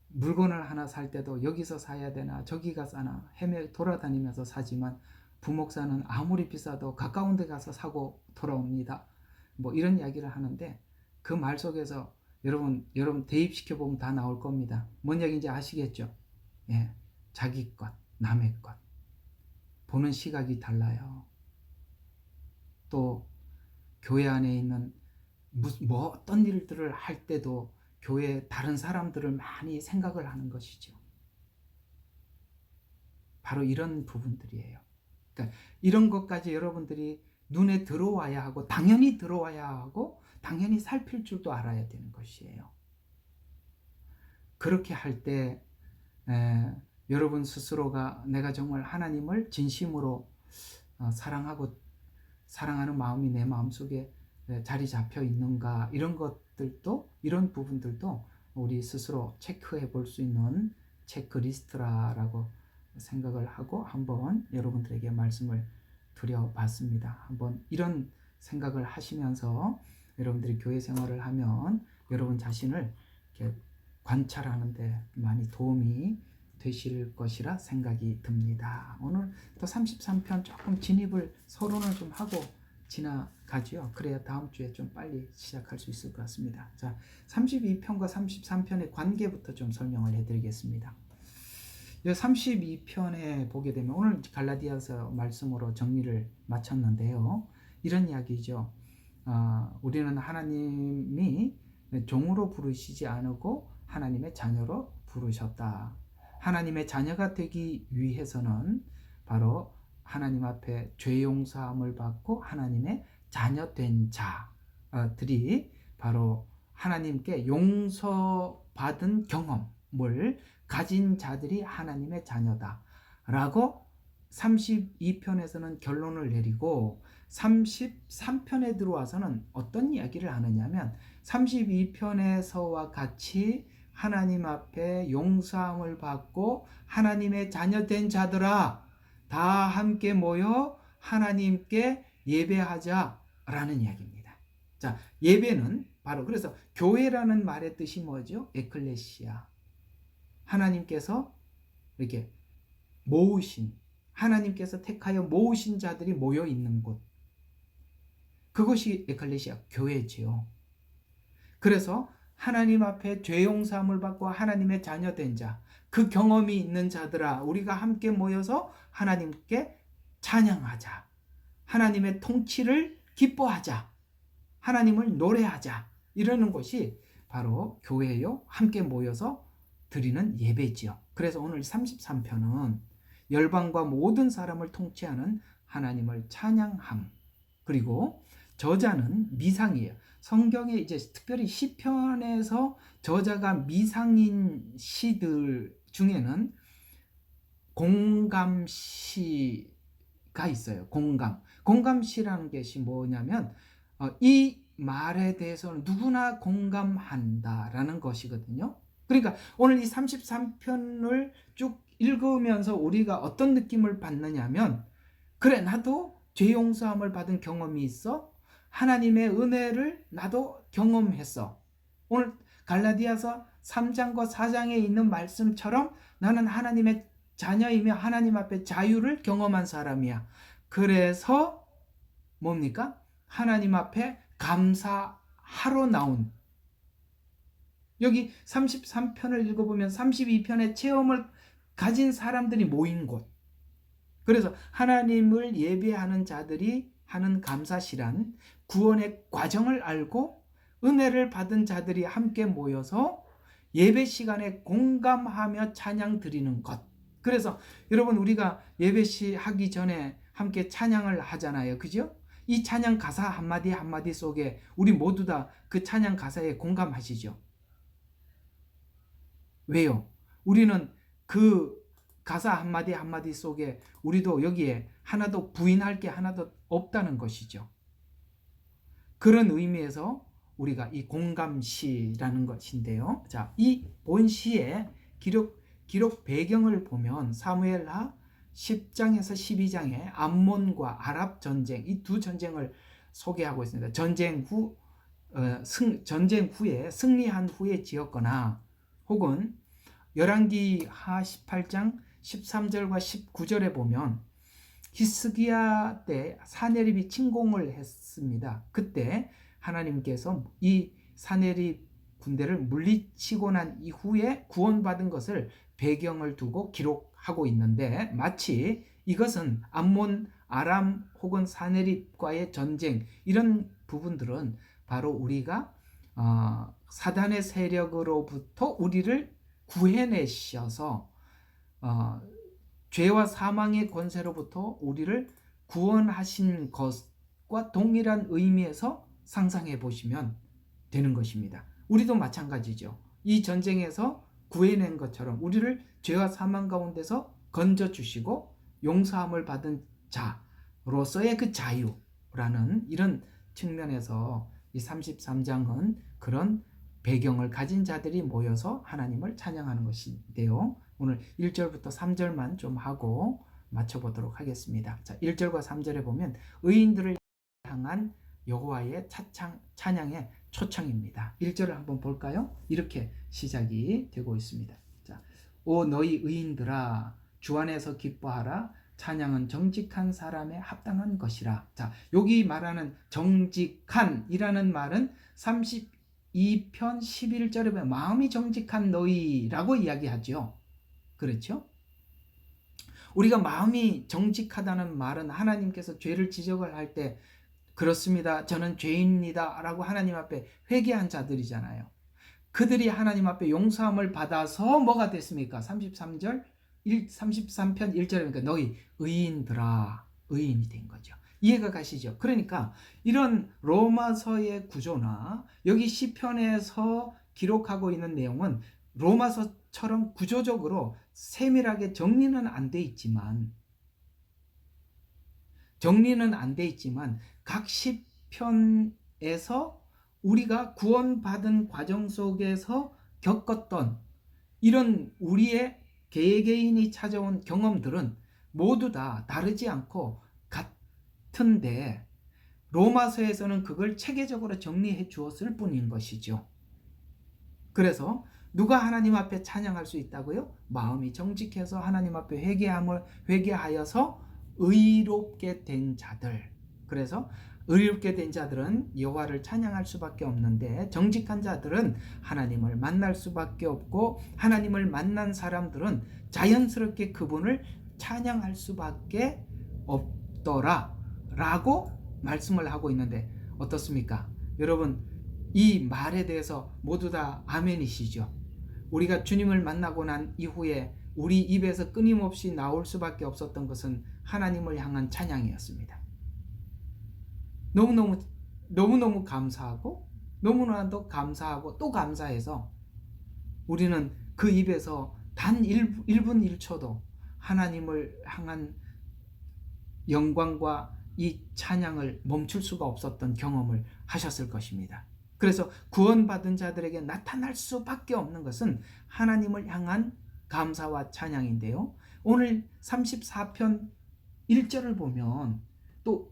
물건을 하나 살 때도 여기서 사야 되나 저기가 싸나 돌아다니면서 사지만, 부목사는 아무리 비싸도 가까운 데 가서 사고 돌아옵니다. 뭐 이런 이야기를 하는데, 그 말 속에서 여러분 대입시켜 보면 다 나올 겁니다. 뭔 얘기인지 아시겠죠? 예, 자기 것, 남의 것 보는 시각이 달라요. 또 교회 안에 있는 어떤 일들을 할 때도 교회 다른 사람들을 많이 생각을 하는 것이죠. 바로 이런 부분들이에요. 그러니까 이런 것까지 여러분들이 눈에 들어와야 하고, 당연히 들어와야 하고, 당연히 살필 줄도 알아야 되는 것이에요. 그렇게 할 때 여러분 스스로가 내가 정말 하나님을 진심으로 사랑하는 마음이 내 마음속에 자리 잡혀 있는가, 이런 부분들도 우리 스스로 체크해 볼 수 있는 체크리스트라고 생각을 하고 한번 여러분들에게 말씀을 드려봤습니다. 한번 이런 생각을 하시면서 여러분들이 교회 생활을 하면 여러분 자신을 이렇게 관찰하는 데 많이 도움이 되실 것이라 생각이 듭니다. 오늘 또 33편 조금 진입을 서론을 좀 하고 지나가죠. 그래야 다음 주에 좀 빨리 시작할 수 있을 것 같습니다. 자, 32편과 33편의 관계부터 좀 설명을 해드리겠습니다. 32편에 보게 되면 오늘 갈라디아서 말씀으로 정리를 마쳤는데요. 이런 이야기죠. 우리는 하나님이 종으로 부르시지 않고 하나님의 자녀로 부르셨다. 하나님의 자녀가 되기 위해서는 바로 하나님 앞에 죄 용서함을 받고 하나님의 자녀 된 자들이 바로 하나님께 용서받은 경험을 가진 자들이 하나님의 자녀다 라고 32편에서는 결론을 내리고 33편에 들어와서는 어떤 이야기를 하느냐면 32편에서와 같이 하나님 앞에 용서함을 받고 하나님의 자녀 된 자들아 다 함께 모여 하나님께 예배하자라는 이야기입니다. 자, 예배는 바로 그래서 교회라는 말의 뜻이 뭐죠? 에클레시아. 하나님께서 이렇게 모으신, 하나님께서 택하여 모으신 자들이 모여 있는 곳. 그것이 에클레시아 교회지요. 그래서 하나님 앞에 죄 용서함을 받고 하나님의 자녀 된 자, 그 경험이 있는 자들아, 우리가 함께 모여서 하나님께 찬양하자. 하나님의 통치를 기뻐하자. 하나님을 노래하자. 이러는 것이 바로 교회요. 함께 모여서 드리는 예배지요. 그래서 오늘 33편은 열방과 모든 사람을 통치하는 하나님을 찬양함. 그리고 저자는 미상이에요. 성경에 이제 특별히 시편에서 저자가 미상인 시들 중에는 공감시가 있어요. 공감시라는 것이 뭐냐면 이 말에 대해서는 누구나 공감한다라는 것이거든요. 그러니까 오늘 이 33편을 쭉 읽으면서 우리가 어떤 느낌을 받느냐면 그래 나도 죄 용서함을 받은 경험이 있어. 하나님의 은혜를 나도 경험했어. 오늘 갈라디아서 3장과 4장에 있는 말씀처럼 나는 하나님의 자녀이며 하나님 앞에 자유를 경험한 사람이야. 그래서 뭡니까? 하나님 앞에 감사하러 나온 여기 33편을 읽어보면 32편의 체험을 가진 사람들이 모인 곳. 그래서 하나님을 예배하는 자들이 하는 감사시란 구원의 과정을 알고 은혜를 받은 자들이 함께 모여서 예배 시간에 공감하며 찬양 드리는 것. 그래서 여러분 우리가 예배 시 하기 전에 함께 찬양을 하잖아요. 그죠? 이 찬양 가사 한마디 한마디 속에 우리 모두 다 그 찬양 가사에 공감하시죠? 왜요? 우리는 그 가사 한마디 한마디 속에 우리도 여기에 하나도 부인할 게 하나도 없다는 것이죠. 그런 의미에서 우리가 이 공감시라는 것인데요. 자, 이 본시의 기록 배경을 보면 사무엘하 10장에서 12장에 암몬과 아랍 전쟁, 이 두 전쟁을 소개하고 있습니다. 전쟁 후에 승리한 후에 지었거나 혹은 열왕기하 18장 13절과 19절에 보면 히스기야 때 사네립이 침공을 했습니다. 그때 하나님께서 이 사네립 군대를 물리치고 난 이후에 구원받은 것을 배경을 두고 기록하고 있는데 마치 이것은 암몬, 아람 혹은 사네립과의 전쟁 이런 부분들은 바로 우리가 사단의 세력으로부터 우리를 구해내셔서 죄와 사망의 권세로부터 우리를 구원하신 것과 동일한 의미에서 상상해 보시면 되는 것입니다. 우리도 마찬가지죠. 이 전쟁에서 구해낸 것처럼 우리를 죄와 사망 가운데서 건져주시고 용서함을 받은 자로서의 그 자유라는 이런 측면에서 이 33장은 그런 배경을 가진 자들이 모여서 하나님을 찬양하는 것인데요. 오늘 1절부터 3절만 좀 하고 맞춰보도록 하겠습니다. 자, 1절과 3절에 보면 의인들을 향한 여호와의 찬양의 초청입니다. 1절을 한번 볼까요? 이렇게 시작이 되고 있습니다. 자, 오 너희 의인들아 주 안에서 기뻐하라. 찬양은 정직한 사람에 합당한 것이라. 자, 여기 말하는 정직한이라는 말은 32편 11절에 보면 마음이 정직한 너희라고 이야기하죠. 그렇죠? 우리가 마음이 정직하다는 말은 하나님께서 죄를 지적을 할 때 그렇습니다. 저는 죄인입니다. 라고 하나님 앞에 회개한 자들이잖아요. 그들이 하나님 앞에 용서함을 받아서 뭐가 됐습니까? 33편 1절이니까 너희 의인들아 의인이 된 거죠. 이해가 가시죠? 그러니까 이런 로마서의 구조나 여기 시편에서 기록하고 있는 내용은 로마서처럼 구조적으로 세밀하게 정리는 안 돼 있지만 각 시편에서 우리가 구원받은 과정 속에서 겪었던 이런 우리의 개개인이 찾아온 경험들은 모두 다 다르지 않고 같은데 로마서에서는 그걸 체계적으로 정리해 주었을 뿐인 것이죠. 그래서 누가 하나님 앞에 찬양할 수 있다고요? 마음이 정직해서 하나님 앞에 회개하여서 의롭게 된 자들. 그래서 의롭게 된 자들은 여호와를 찬양할 수밖에 없는데 정직한 자들은 하나님을 만날 수밖에 없고 하나님을 만난 사람들은 자연스럽게 그분을 찬양할 수밖에 없더라 라고 말씀을 하고 있는데 어떻습니까? 여러분 이 말에 대해서 모두 다 아멘이시죠? 우리가 주님을 만나고 난 이후에 우리 입에서 끊임없이 나올 수밖에 없었던 것은 하나님을 향한 찬양이었습니다. 너무너무 감사하고 너무나도 감사하고 또 감사해서 우리는 그 입에서 단 1분 1초도 하나님을 향한 영광과 이 찬양을 멈출 수가 없었던 경험을 하셨을 것입니다. 그래서 구원받은 자들에게 나타날 수밖에 없는 것은 하나님을 향한 감사와 찬양인데요. 오늘 34편 1절을 보면 또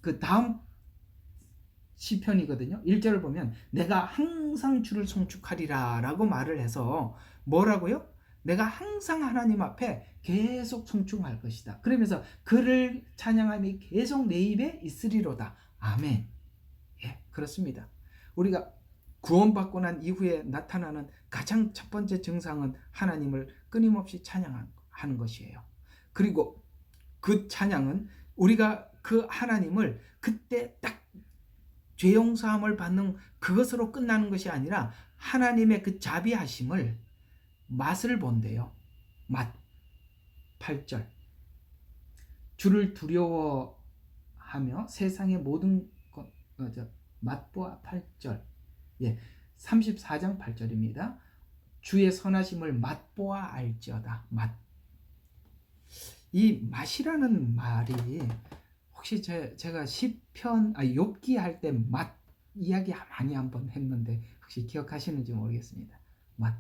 그 다음 시편이거든요. 1절을 보면 내가 항상 주를 송축하리라 라고 말을 해서 뭐라고요? 내가 항상 하나님 앞에 계속 송축할 것이다. 그러면서 그를 찬양함이 계속 내 입에 있으리로다. 아멘. 예, 그렇습니다. 우리가 구원받고 난 이후에 나타나는 가장 첫 번째 증상은 하나님을 끊임없이 찬양하는 것이에요. 그리고 그 찬양은 우리가 그 하나님을 그때 딱 죄용서함을 받는 그것으로 끝나는 것이 아니라 하나님의 그 자비하심을 맛을 본대요. 맛. 8절. 주를 두려워하며 세상의 모든 것 맛보아 8절. 예. 34장 8절입니다. 주의 선하심을 맛보아 알지어다. 맛. 이 맛이라는 말이 혹시 제가 시편 욥기 할 때 맛 이야기 많이 한번 했는데 혹시 기억하시는지 모르겠습니다. 맛.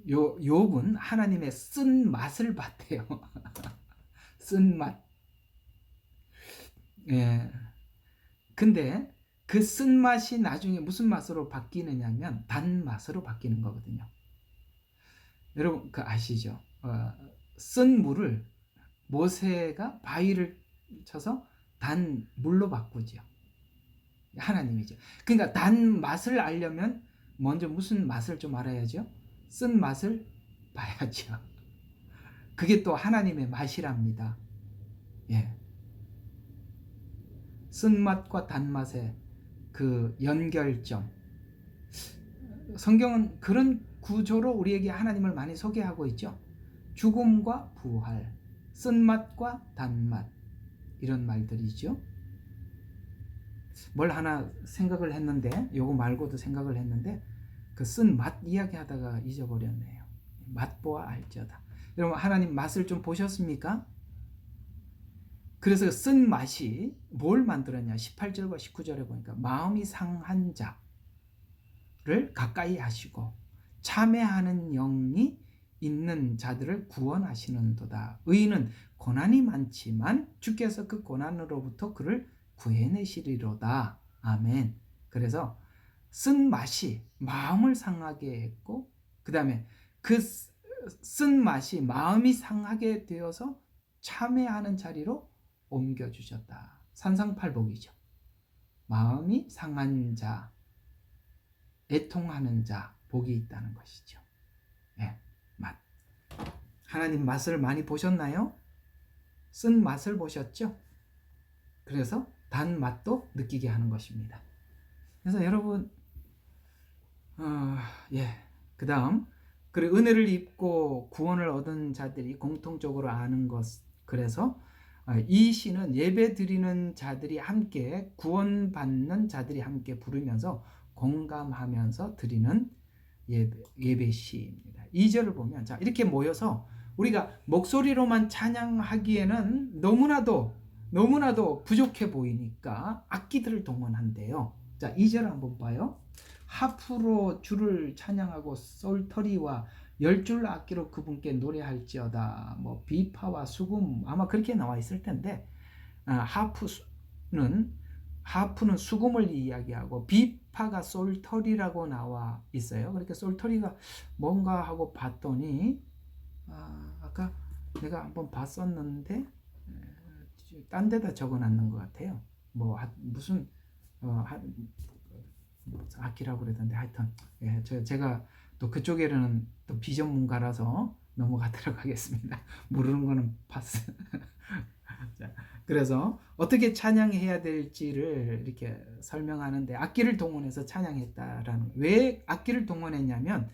욥은 하나님의 쓴 맛을 봤대요. 쓴 맛. 예. 근데 그 쓴 맛이 나중에 무슨 맛으로 바뀌느냐면 단 맛으로 바뀌는 거거든요. 여러분 그 아시죠? 쓴 물을 모세가 바위를 쳐서 단 물로 바꾸죠. 하나님이죠. 그러니까 단 맛을 알려면 먼저 무슨 맛을 좀 알아야죠. 쓴 맛을 봐야죠. 그게 또 하나님의 맛이랍니다. 예. 쓴맛과 단맛의 그 연결점. 성경은 그런 구조로 우리에게 하나님을 많이 소개하고 있죠. 죽음과 부활, 쓴맛과 단맛 이런 말들이죠. 뭘 하나 생각을 했는데 요거 말고도 생각을 했는데 그 쓴 맛 이야기 하다가 잊어버렸네요. 맛보아 알지어다. 여러분 하나님 맛을 좀 보셨습니까? 그래서 쓴 맛이 뭘 만들었냐 18절과 19절에 보니까 마음이 상한 자 가까이 하시고 참회하는 영이 있는 자들을 구원하시는도다. 의인은 고난이 많지만 주께서 그 고난으로부터 그를 구해내시리로다. 아멘. 그래서 쓴 맛이 마음을 상하게 했고, 그 다음에 그 쓴 맛이 마음이 상하게 되어서 참회하는 자리로 옮겨주셨다. 산상팔복이죠. 마음이 상한 자, 애통하는 자, 복이 있다는 것이죠. 네, 맛. 하나님 맛을 많이 보셨나요? 쓴 맛을 보셨죠? 그래서 단 맛도 느끼게 하는 것입니다. 그래서 여러분, 그 다음, 그리고 은혜를 입고 구원을 얻은 자들이 공통적으로 아는 것. 그래서 이 시는 예배 드리는 자들이 함께, 구원받는 자들이 함께 부르면서 공감하면서 드리는 예배 시입니다. 2절을 보면, 자, 이렇게 모여서 우리가 목소리로만 찬양하기에는 너무나도 부족해 보이니까 악기들을 동원한대요. 자, 2절 한번 봐요. 하프로 주를 찬양하고 솔터리와 10줄 악기로 그분께 노래할지어다. 뭐 비파와 수금, 아마 그렇게 나와 있을 텐데, 하프는 수금을 이야기하고 비파가 솔터리라고 나와 있어요. 그러니까 솔터리가 뭔가 하고 봤더니 아까 내가 한번 봤었는데 딴 데다 적어놨는 것 같아요. 뭐 무슨 악기라고 그러던데, 하여튼 제가 또 그쪽에는 또 비전문가라서 넘어가도록 하겠습니다. 모르는 거는 파스. 자, 그래서 어떻게 찬양해야 될지를 이렇게 설명하는데, 악기를 동원해서 찬양했다라는, 왜 악기를 동원했냐면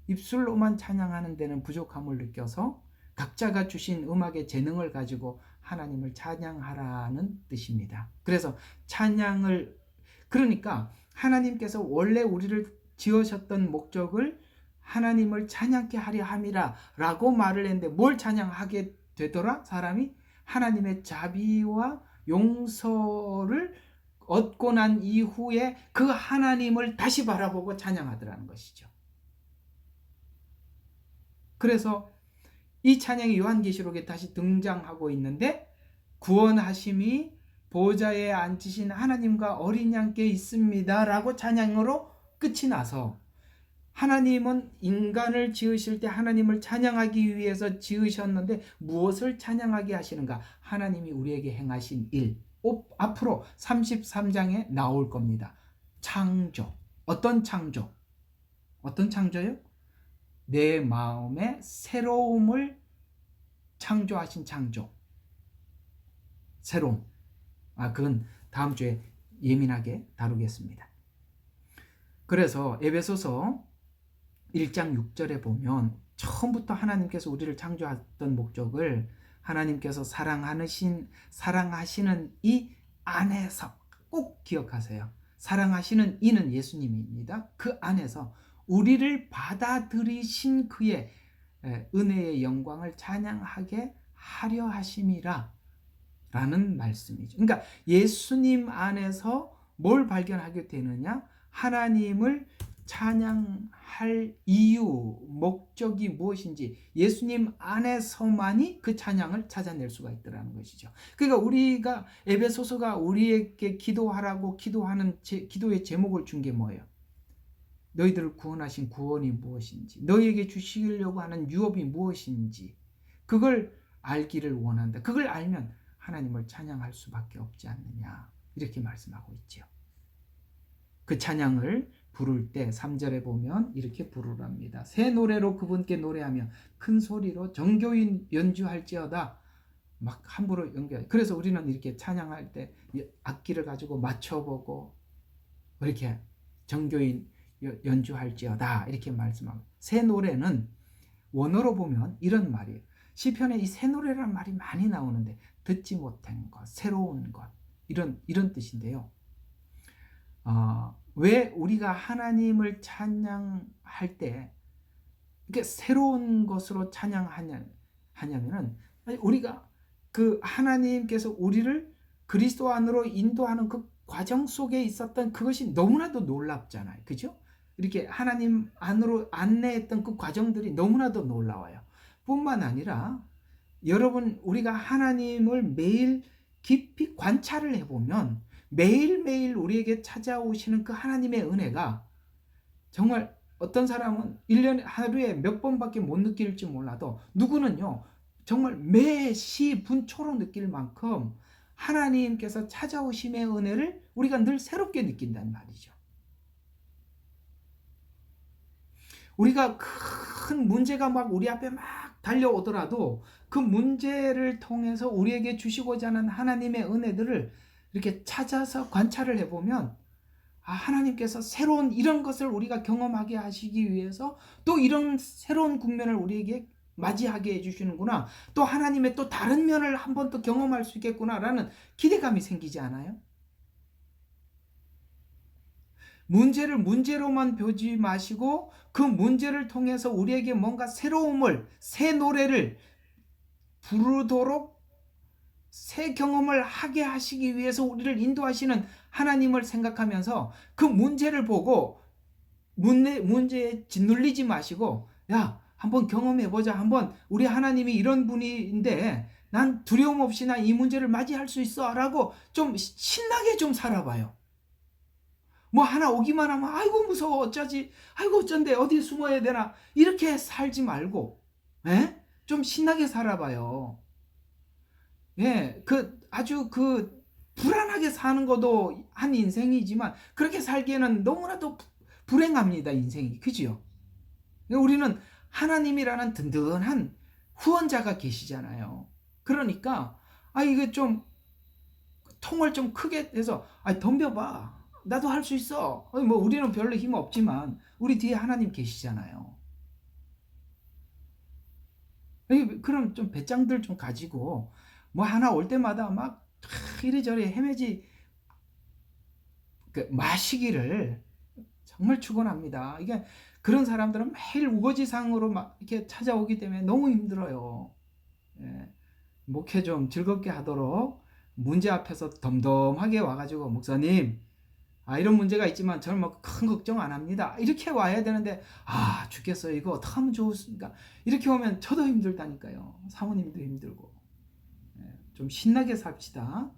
입술로만 찬양하는 데는 부족함을 느껴서 각자가 주신 음악의 재능을 가지고 하나님을 찬양하라는 뜻입니다. 그래서 찬양을, 그러니까 하나님께서 원래 우리를 지으셨던 목적을 하나님을 찬양케 하려 함이라 라고 말을 했는데, 뭘 찬양하게 되더라? 사람이 하나님의 자비와 용서를 얻고 난 이후에 그 하나님을 다시 바라보고 찬양하더라는 것이죠. 그래서 이 찬양이 요한계시록에 다시 등장하고 있는데, 구원하심이 보좌에 앉으신 하나님과 어린 양께 있습니다 라고 찬양으로 끝이 나서, 하나님은 인간을 지으실 때 하나님을 찬양하기 위해서 지으셨는데 무엇을 찬양하게 하시는가? 하나님이 우리에게 행하신 일, 앞으로 33장에 나올 겁니다. 창조. 어떤 창조? 어떤 창조요? 내 마음의 새로움을 창조하신 창조. 새로움. 그건 다음 주에 예민하게 다루겠습니다. 그래서 에베소서 1장 6절에 보면 처음부터 하나님께서 우리를 창조했던 목적을 하나님께서 사랑하시는 이 안에서 꼭 기억하세요. 사랑하시는 이는 예수님입니다. 그 안에서 우리를 받아들이신 그의 은혜의 영광을 찬양하게 하려 하심이라 라는 말씀이죠. 그러니까 예수님 안에서 뭘 발견하게 되느냐? 하나님을 찬양할 이유, 목적이 무엇인지 예수님 안에서만이 그 찬양을 찾아낼 수가 있더라는 것이죠. 그러니까 우리가, 에베소서가 우리에게 기도하라고 기도하는 기도의 제목을 준 게 뭐예요? 너희들을 구원하신 구원이 무엇인지, 너희에게 주시려고 하는 유업이 무엇인지, 그걸 알기를 원한다. 그걸 알면 하나님을 찬양할 수밖에 없지 않느냐, 이렇게 말씀하고 있죠. 그 찬양을 부를 때 3절에 보면 이렇게 부르랍니다. 새 노래로 그분께 노래하며 큰 소리로 정교인 연주할지어다. 막 함부로 연결. 그래서 우리는 이렇게 찬양할 때 악기를 가지고 맞춰보고 이렇게 정교인 연주할지어다 이렇게 말씀합니다. 새 노래는 원어로 보면 이런 말이에요. 시편에 이 새 노래라는 말이 많이 나오는데, 듣지 못한 것, 새로운 것, 이런 뜻인데요. 왜 우리가 하나님을 찬양할 때 이게 새로운 것으로 찬양하냐면은, 우리가 그 하나님께서 우리를 그리스도 안으로 인도하는 그 과정 속에 있었던 그것이 너무나도 놀랍잖아요. 그죠? 이렇게 하나님 안으로 안내했던 그 과정들이 너무나도 놀라워요. 뿐만 아니라 여러분, 우리가 하나님을 매일 깊이 관찰을 해보면 매일매일 우리에게 찾아오시는 그 하나님의 은혜가 정말 어떤 사람은 1년에 하루에 몇 번밖에 못 느낄지 몰라도 누구는요 정말 매 시 분초로 느낄 만큼 하나님께서 찾아오심의 은혜를 우리가 늘 새롭게 느낀단 말이죠. 우리가 큰 문제가 막 우리 앞에 막 달려오더라도 그 문제를 통해서 우리에게 주시고자 하는 하나님의 은혜들을 이렇게 찾아서 관찰을 해보면 하나님께서 새로운 이런 것을 우리가 경험하게 하시기 위해서 또 이런 새로운 국면을 우리에게 맞이하게 해주시는구나. 또 하나님의 또 다른 면을 한 번 더 경험할 수 있겠구나라는 기대감이 생기지 않아요? 문제를 문제로만 보지 마시고 그 문제를 통해서 우리에게 뭔가 새로움을, 새 노래를 부르도록 새 경험을 하게 하시기 위해서 우리를 인도하시는 하나님을 생각하면서 그 문제를 보고 문제에 짓눌리지 마시고, 야, 한번 경험해보자. 한번 우리 하나님이 이런 분인데 난 두려움 없이 나 이 문제를 맞이할 수 있어 라고 좀 신나게 좀 살아봐요. 뭐 하나 오기만 하면 아이고 무서워 어쩌지, 아이고 어쩐데 어디 숨어야 되나, 이렇게 살지 말고 좀 신나게 살아봐요. 아주 불안하게 사는 것도 한 인생이지만 그렇게 살기에는 너무나도 불행합니다, 인생이. 그죠? 우리는 하나님이라는 든든한 후원자가 계시잖아요. 그러니까 이게 좀 통을 좀 크게 해서 덤벼봐. 나도 할 수 있어. 뭐 우리는 별로 힘 없지만 우리 뒤에 하나님 계시잖아요. 그럼 좀 배짱들 좀 가지고 뭐 하나 올 때마다 막 이리저리 헤매지 마시기를 정말 축원합니다. 이게 그런 사람들은 매일 우거지상으로 막 이렇게 찾아오기 때문에 너무 힘들어요. 목회 좀 즐겁게 하도록 문제 앞에서 덤덤하게 와가지고 목사님, 이런 문제가 있지만 저는 뭐 큰 걱정 안 합니다. 이렇게 와야 되는데 죽겠어요. 이거 어떻게 하면 좋습니까? 이렇게 오면 저도 힘들다니까요. 사모님도 힘들고. 좀 신나게 삽시다.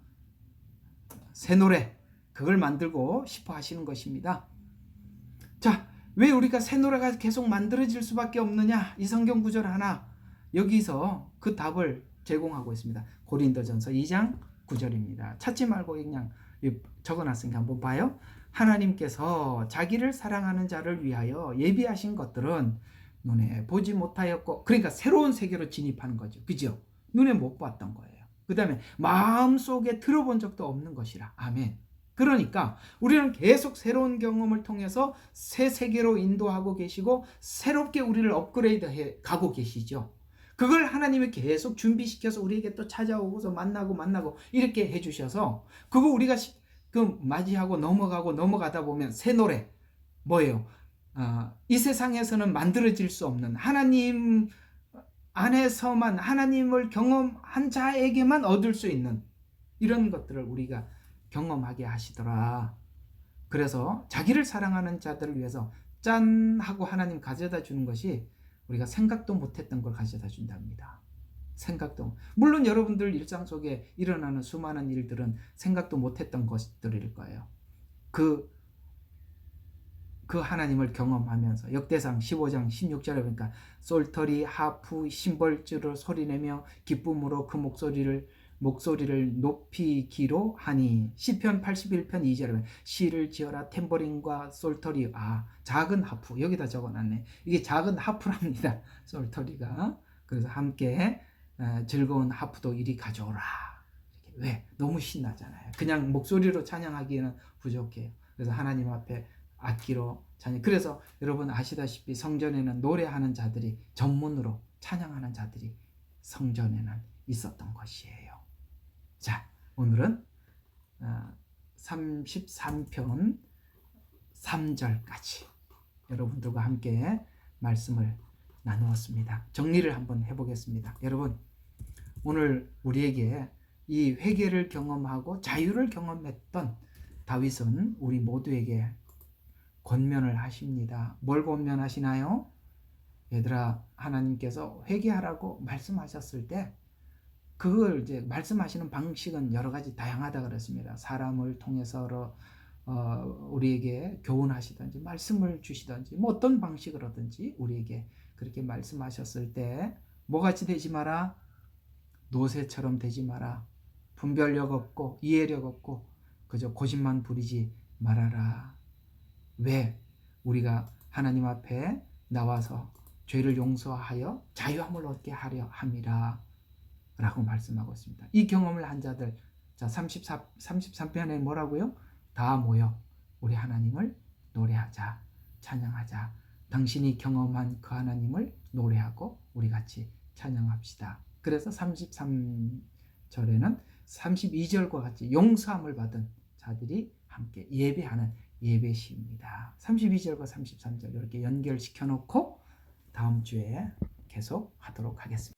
새 노래 그걸 만들고 싶어 하시는 것입니다. 자, 왜 우리가 새 노래가 계속 만들어질 수밖에 없느냐? 이 성경 구절 하나 여기서 그 답을 제공하고 있습니다. 고린도전서 2장 9절입니다. 찾지 말고 그냥 적어놨으니까 한번 봐요. 하나님께서 자기를 사랑하는 자를 위하여 예비하신 것들은 눈에 보지 못하였고, 그러니까 새로운 세계로 진입하는 거죠. 그죠? 눈에 못 봤던 거예요. 그 다음에 마음속에 들어본 적도 없는 것이라. 아멘. 그러니까 우리는 계속 새로운 경험을 통해서 새 세계로 인도하고 계시고 새롭게 우리를 업그레이드해 가고 계시죠. 그걸 하나님이 계속 준비시켜서 우리에게 또 찾아오고서 만나고 이렇게 해주셔서 그거 우리가 맞이하고 넘어가다 보면 새 노래 뭐예요? 이 세상에서는 만들어질 수 없는 하나님 안에서만 하나님을 경험한 자에게만 얻을 수 있는 이런 것들을 우리가 경험하게 하시더라. 그래서 자기를 사랑하는 자들을 위해서 짠 하고 하나님 가져다 주는 것이 우리가 생각도 못했던 걸 가져다 준답니다. 생각도, 물론 여러분들 일상 속에 일어나는 수많은 일들은 생각도 못했던 것들일 거예요. 그 하나님을 경험하면서 역대상 15장 16절에 보니까 솔터리, 하프, 심벌주로 소리내며 기쁨으로 그 목소리를 높이기로 하니. 시편 81편 2절에 시를 지어라 탬버린과 솔터리, 작은 하프, 여기다 적어놨네. 이게 작은 하프랍니다. 솔터리가. 그래서 함께 즐거운 하프도 이리 가져오라. 이렇게. 왜? 너무 신나잖아요. 그냥 목소리로 찬양하기에는 부족해요. 그래서 하나님 앞에 악기로 찬양. 그래서 여러분 아시다시피 성전에는 노래하는 자들이, 전문으로 찬양하는 자들이 성전에는 있었던 것이에요. 자, 오늘은 33편 3절까지 여러분들과 함께 말씀을 나누었습니다. 정리를 한번 해보겠습니다. 여러분, 오늘 우리에게 이 회개를 경험하고 자유를 경험했던 다윗은 우리 모두에게 권면을 하십니다. 뭘 권면하시나요? 얘들아, 하나님께서 회개하라고 말씀하셨을 때 그걸 이제 말씀하시는 방식은 여러 가지 다양하다 그랬습니다. 사람을 통해서 우리에게 교훈하시든지 말씀을 주시든지 뭐 어떤 방식으로든지 우리에게 그렇게 말씀하셨을 때 뭐같이 되지 마라? 노새처럼 되지 마라. 분별력 없고 이해력 없고 그저 고집만 부리지 말아라. 왜? 우리가 하나님 앞에 나와서 죄를 용서하여 자유함을 얻게 하려 함이라 라고 말씀하고 있습니다. 이 경험을 한 자들, 자 33편에 뭐라고요? 다 모여 우리 하나님을 노래하자, 찬양하자. 당신이 경험한 그 하나님을 노래하고 우리 같이 찬양합시다. 그래서 33절에는 32절과 같이 용서함을 받은 자들이 함께 예배하는 예배시입니다. 32절과 33절 이렇게 연결시켜 놓고 다음 주에 계속 하도록 하겠습니다.